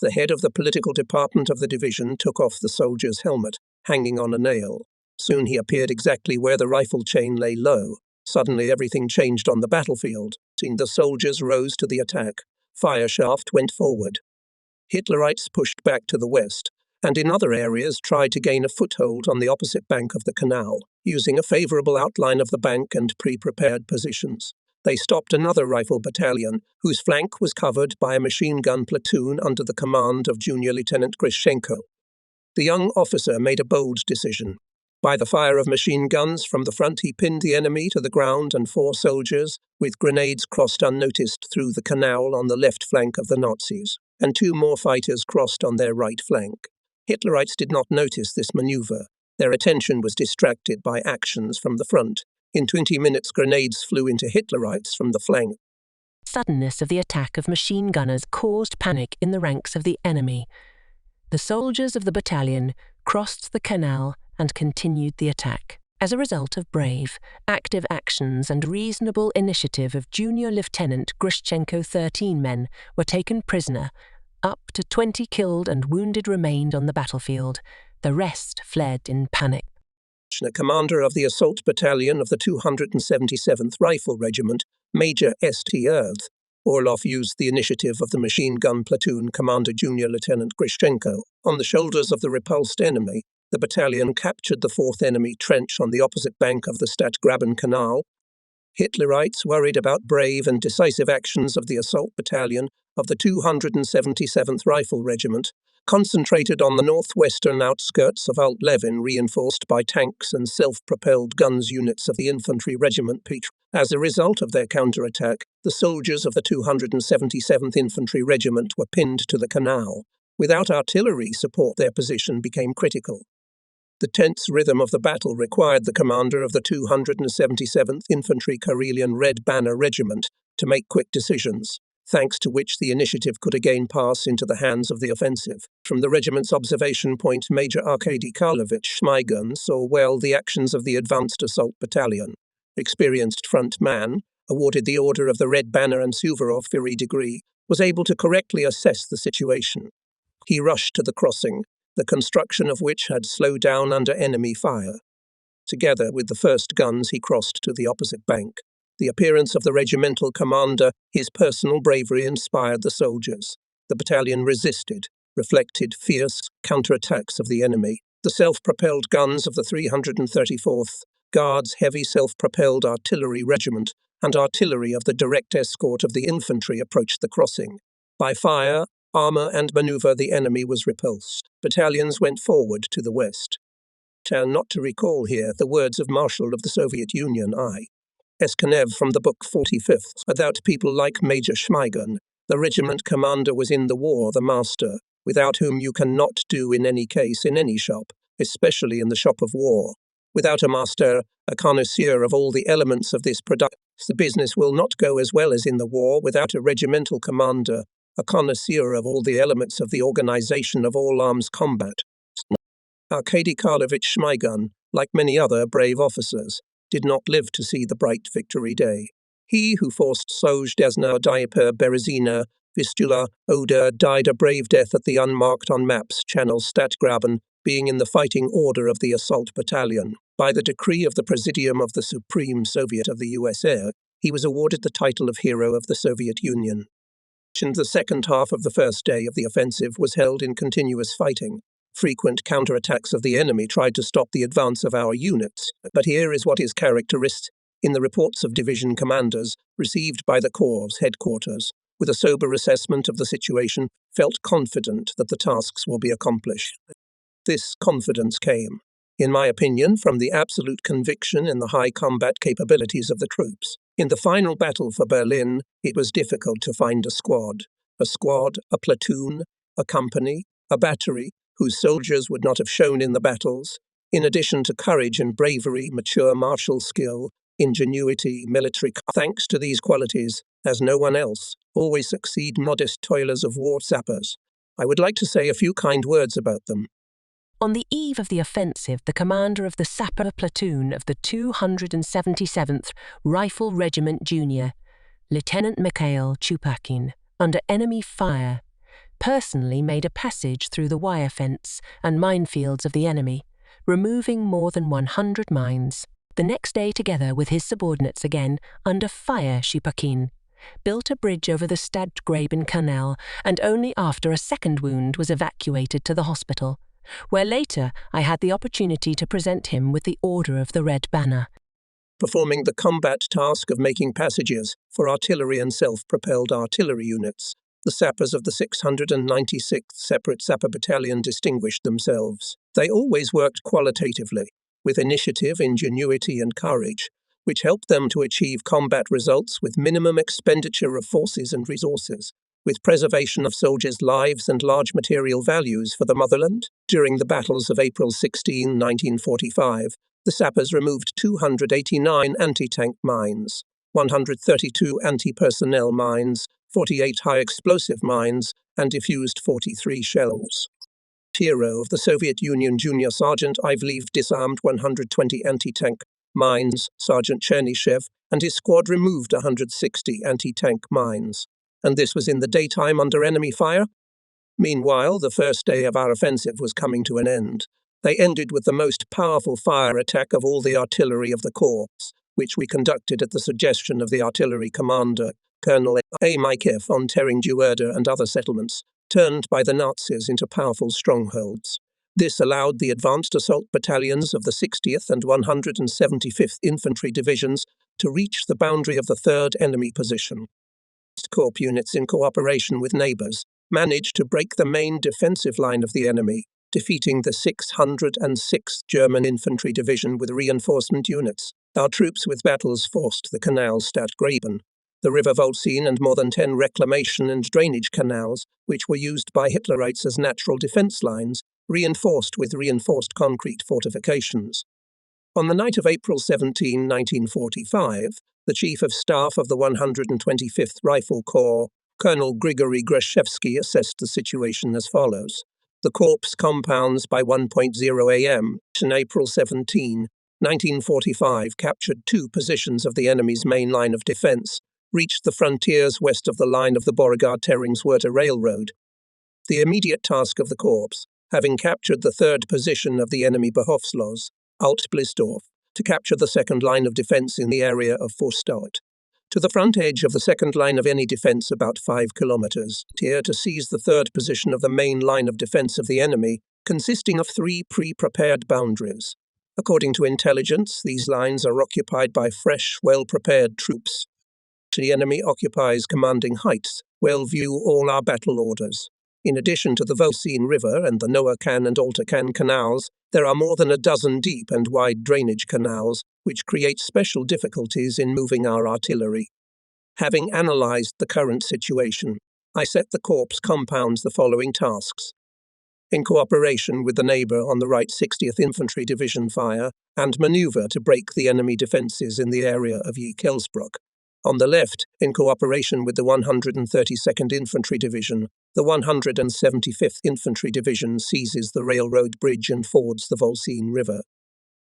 The head of the political department of the division took off the soldier's helmet, hanging on a nail. Soon he appeared exactly where the rifle chain lay low. Suddenly everything changed on the battlefield. The soldiers rose to the attack. Fire shaft went forward. Hitlerites pushed back to the west, and in other areas tried to gain a foothold on the opposite bank of the canal, using a favourable outline of the bank and pre-prepared positions. They stopped another rifle battalion, whose flank was covered by a machine gun platoon under the command of Junior Lieutenant Grishchenko. The young officer made a bold decision. By the fire of machine guns from the front, he pinned the enemy to the ground, and 4 soldiers, with grenades, crossed unnoticed through the canal on the left flank of the Nazis, and 2 more fighters crossed on their right flank. Hitlerites did not notice this maneuver. Their attention was distracted by actions from the front. In 20 minutes, grenades flew into Hitlerites from the flank. Suddenness of the attack of machine gunners caused panic in the ranks of the enemy. The soldiers of the battalion crossed the canal and continued the attack. As a result of brave, active actions and reasonable initiative of Junior Lieutenant Grishchenko, 13 men were taken prisoner. Up to 20 killed and wounded remained on the battlefield. The rest fled in panic. The commander of the assault battalion of the 277th Rifle Regiment, Major St. Orlov, used the initiative of the machine gun platoon commander Junior Lieutenant Grishchenko. On the shoulders of the repulsed enemy, the battalion captured the 4th enemy trench on the opposite bank of the Stadtgraben Canal. Hitlerites, worried about brave and decisive actions of the assault battalion of the 277th Rifle Regiment, concentrated on the northwestern outskirts of Alt-Levin, reinforced by tanks and self-propelled guns units of the Infantry Regiment Petre. As a result of their counterattack, the soldiers of the 277th Infantry Regiment were pinned to the canal. Without artillery support, their position became critical. The tense rhythm of the battle required the commander of the 277th Infantry Karelian Red Banner Regiment to make quick decisions, thanks to which the initiative could again pass into the hands of the offensive. From the regiment's observation point, Major Arkady Karlovich Shmygun saw well the actions of the advanced assault battalion. Experienced front man, awarded the Order of the Red Banner and Suvorov Fury degree, was able to correctly assess the situation. He rushed to the crossing, the construction of which had slowed down under enemy fire. Together with the first guns, he crossed to the opposite bank. The appearance of the regimental commander, his personal bravery, inspired the soldiers. The battalion resisted, reflected fierce counterattacks of the enemy. The self-propelled guns of the 334th Guards Heavy Self-Propelled Artillery Regiment and artillery of the direct escort of the infantry approached the crossing. By fire, armor and maneuver, the enemy was repulsed. Battalions went forward to the west. Turn not to recall here the words of Marshal of the Soviet Union I. Eskenev from the book 45th. Without people like Major Shmygun, the regiment commander was in the war the master, without whom you cannot do in any case in any shop, especially in the shop of war. Without a master, a connoisseur of all the elements of this production, the business will not go as well as in the war. Without a regimental commander, a connoisseur of all the elements of the organization of all arms combat. Arkady Karlovich Shmygun, like many other brave officers, did not live to see the bright victory day. He who forced Sozhdezna, Dnieper, Berezina, Vistula, Oder died a brave death at the unmarked on maps channel Stadtgraben, being in the fighting order of the assault battalion. By the decree of the Presidium of the Supreme Soviet of the USSR, he was awarded the title of Hero of the Soviet Union. The second half of the first day of the offensive was held in continuous fighting. Frequent counterattacks of the enemy tried to stop the advance of our units, but here is what is characteristic in the reports of division commanders received by the Corps' headquarters. With a sober assessment of the situation, felt confident that the tasks will be accomplished. This confidence came, in my opinion, from the absolute conviction in the high combat capabilities of the troops. In the final battle for Berlin, it was difficult to find a squad, a platoon, a company, a battery, whose soldiers would not have shown in the battles, in addition to courage and bravery, mature martial skill, ingenuity, military. Thanks to these qualities, as no one else, always succeed modest toilers of war sappers. I would like to say a few kind words about them. On the eve of the offensive, the commander of the sapper platoon of the 277th Rifle Regiment Junior, Lieutenant Mikhail Chupakin, under enemy fire, personally made a passage through the wire fence and minefields of the enemy, removing more than 100 mines. The next day, together with his subordinates again, under fire, Chupakin built a bridge over the Stadtgraben Canal, and only after a second wound was evacuated to the hospital, where later I had the opportunity to present him with the Order of the Red Banner. Performing the combat task of making passages for artillery and self-propelled artillery units, the sappers of the 696th Separate Sapper Battalion distinguished themselves. They always worked qualitatively, with initiative, ingenuity, and courage, which helped them to achieve combat results with minimum expenditure of forces and resources, with preservation of soldiers' lives and large material values for the motherland. During the battles of April 16, 1945, the sappers removed 289 anti-tank mines, 132 anti-personnel mines, 48 high-explosive mines, and defused 43 shells. Hero of the Soviet Union Junior Sergeant Ivleev disarmed 120 anti-tank mines. Sergeant Chernyshев and his squad removed 160 anti-tank mines, and this was in the daytime under enemy fire. Meanwhile, the first day of our offensive was coming to an end. They ended with the most powerful fire attack of all the artillery of the corps, which we conducted at the suggestion of the artillery commander, Colonel A. Mikev, on Teringjuerda and other settlements, turned by the Nazis into powerful strongholds. This allowed the advanced assault battalions of the 60th and 175th Infantry Divisions to reach the boundary of the third enemy position. Corps units, in cooperation with neighbours, managed to break the main defensive line of the enemy, defeating the 606th German Infantry Division with reinforcement units. Our troops with battles forced the Canal Stadtgraben, the River Volsin, and more than 10 reclamation and drainage canals, which were used by Hitlerites as natural defence lines, reinforced with reinforced concrete fortifications. On the night of April 17, 1945, the Chief of Staff of the 125th Rifle Corps, Colonel Grigory Greshevsky, assessed the situation as follows. The Corps compounds by 1:00 a.m. on April 17, 1945 captured 2 positions of the enemy's main line of defence, reached the frontiers west of the line of the Beauregard-Teringswerda Railroad. The immediate task of the Corps, having captured the 3rd position of the enemy Bohofsloz, Alt-Blisdorf, to capture the 2nd line of defence in the area of Vorstadt. To the front edge of the 2nd line of any defence about 5 kilometres, here to seize the 3rd position of the main line of defence of the enemy, consisting of 3 pre-prepared boundaries. According to intelligence, these lines are occupied by fresh, well-prepared troops. The enemy occupies commanding heights, well view all our battle orders. In addition to the Volsin River and the Noakan and Altakan canals, there are more than a dozen deep and wide drainage canals, which create special difficulties in moving our artillery. Having analysed the current situation, I set the Corps compounds the following tasks. In cooperation with the neighbour on the right 60th Infantry Division fire, and manoeuvre to break the enemy defences in the area of Kelsbrook. On the left, in cooperation with the 132nd Infantry Division, the 175th Infantry Division seizes the railroad bridge and fords the Volsin River.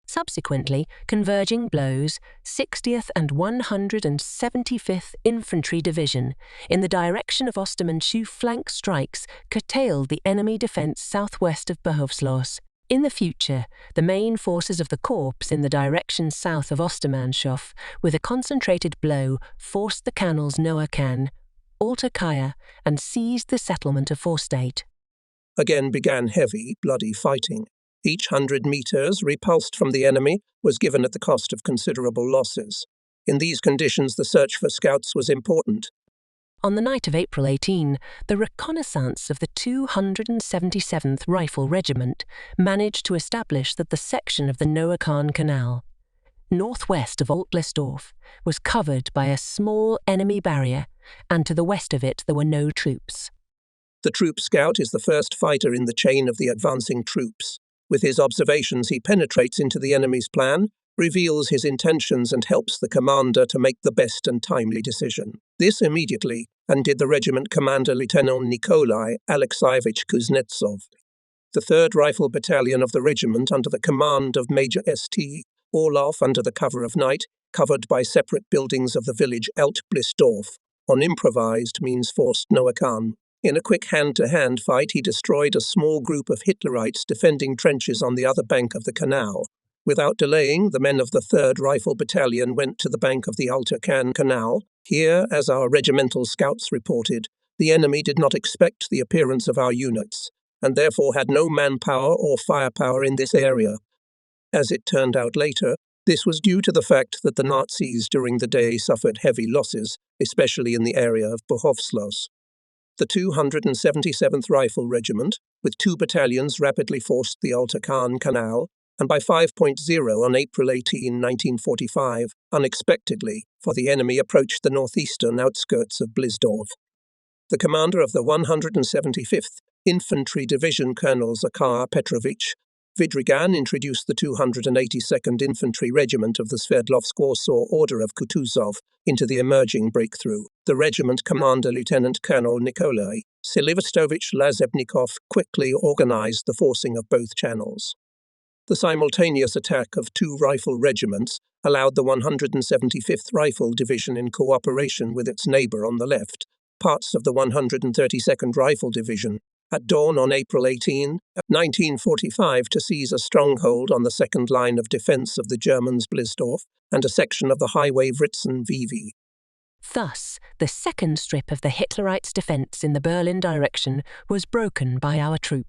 Subsequently, converging blows, 60th and 175th Infantry Division, in the direction of Ostermannschuh flank strikes, curtailed the enemy defence southwest of Bohofsloss. In the future, the main forces of the Corps in the direction south of Ostermannschuh, with a concentrated blow, forced the canals Noakan, Altakaya, and seized the settlement of Vorstadt. Again began heavy, bloody fighting. Each 100 metres repulsed from the enemy was given at the cost of considerable losses. In these conditions, the search for scouts was important. On the night of April 18, the reconnaissance of the 277th Rifle Regiment managed to establish that the section of the Noakan Canal, northwest of Alt-Blisdorf, was covered by a small enemy barrier, and to the west of it there were no troops. The troop scout is the first fighter in the chain of the advancing troops. With his observations, he penetrates into the enemy's plan, reveals his intentions, and helps the commander to make the best and timely decision. This immediately undid the regiment commander Lieutenant Nikolai Alexeyevich Kuznetsov. The 3rd Rifle Battalion of the regiment, under the command of Major St. Orloff, under the cover of night, covered by separate buildings of the village Alt-Blisdorf, on improvised means forced Noakan. In a quick hand-to-hand fight, he destroyed a small group of Hitlerites defending trenches on the other bank of the canal. Without delaying, the men of the 3rd Rifle Battalion went to the bank of the Altakan Canal. Here, as our regimental scouts reported, the enemy did not expect the appearance of our units, and therefore had no manpower or firepower in this area. As it turned out later, this was due to the fact that the Nazis during the day suffered heavy losses, especially in the area of Bohofsloss. The 277th Rifle Regiment, with 2 battalions, rapidly forced the Alta-Khan Canal, and by 5.0 on April 18, 1945, unexpectedly, for the enemy approached the northeastern outskirts of Blisdorf. The commander of the 175th Infantry Division, Colonel Zakhar Petrovich Vidrigan, introduced the 282nd Infantry Regiment of the Sverdlovsk-Warsaw Order of Kutuzov into the emerging breakthrough. The regiment commander, Lieutenant Colonel Nikolai Silivestovich Lazebnikov, quickly organized the forcing of both channels. The simultaneous attack of 2 rifle regiments allowed the 175th Rifle Division, in cooperation with its neighbor on the left, parts of the 132nd Rifle Division, at dawn on April 18, 1945, to seize a stronghold on the second line of defense of the Germans' Blisdorf and a section of the highway Vritzen-Vivi. Thus, the second strip of the Hitlerites' defense in the Berlin direction was broken by our troops.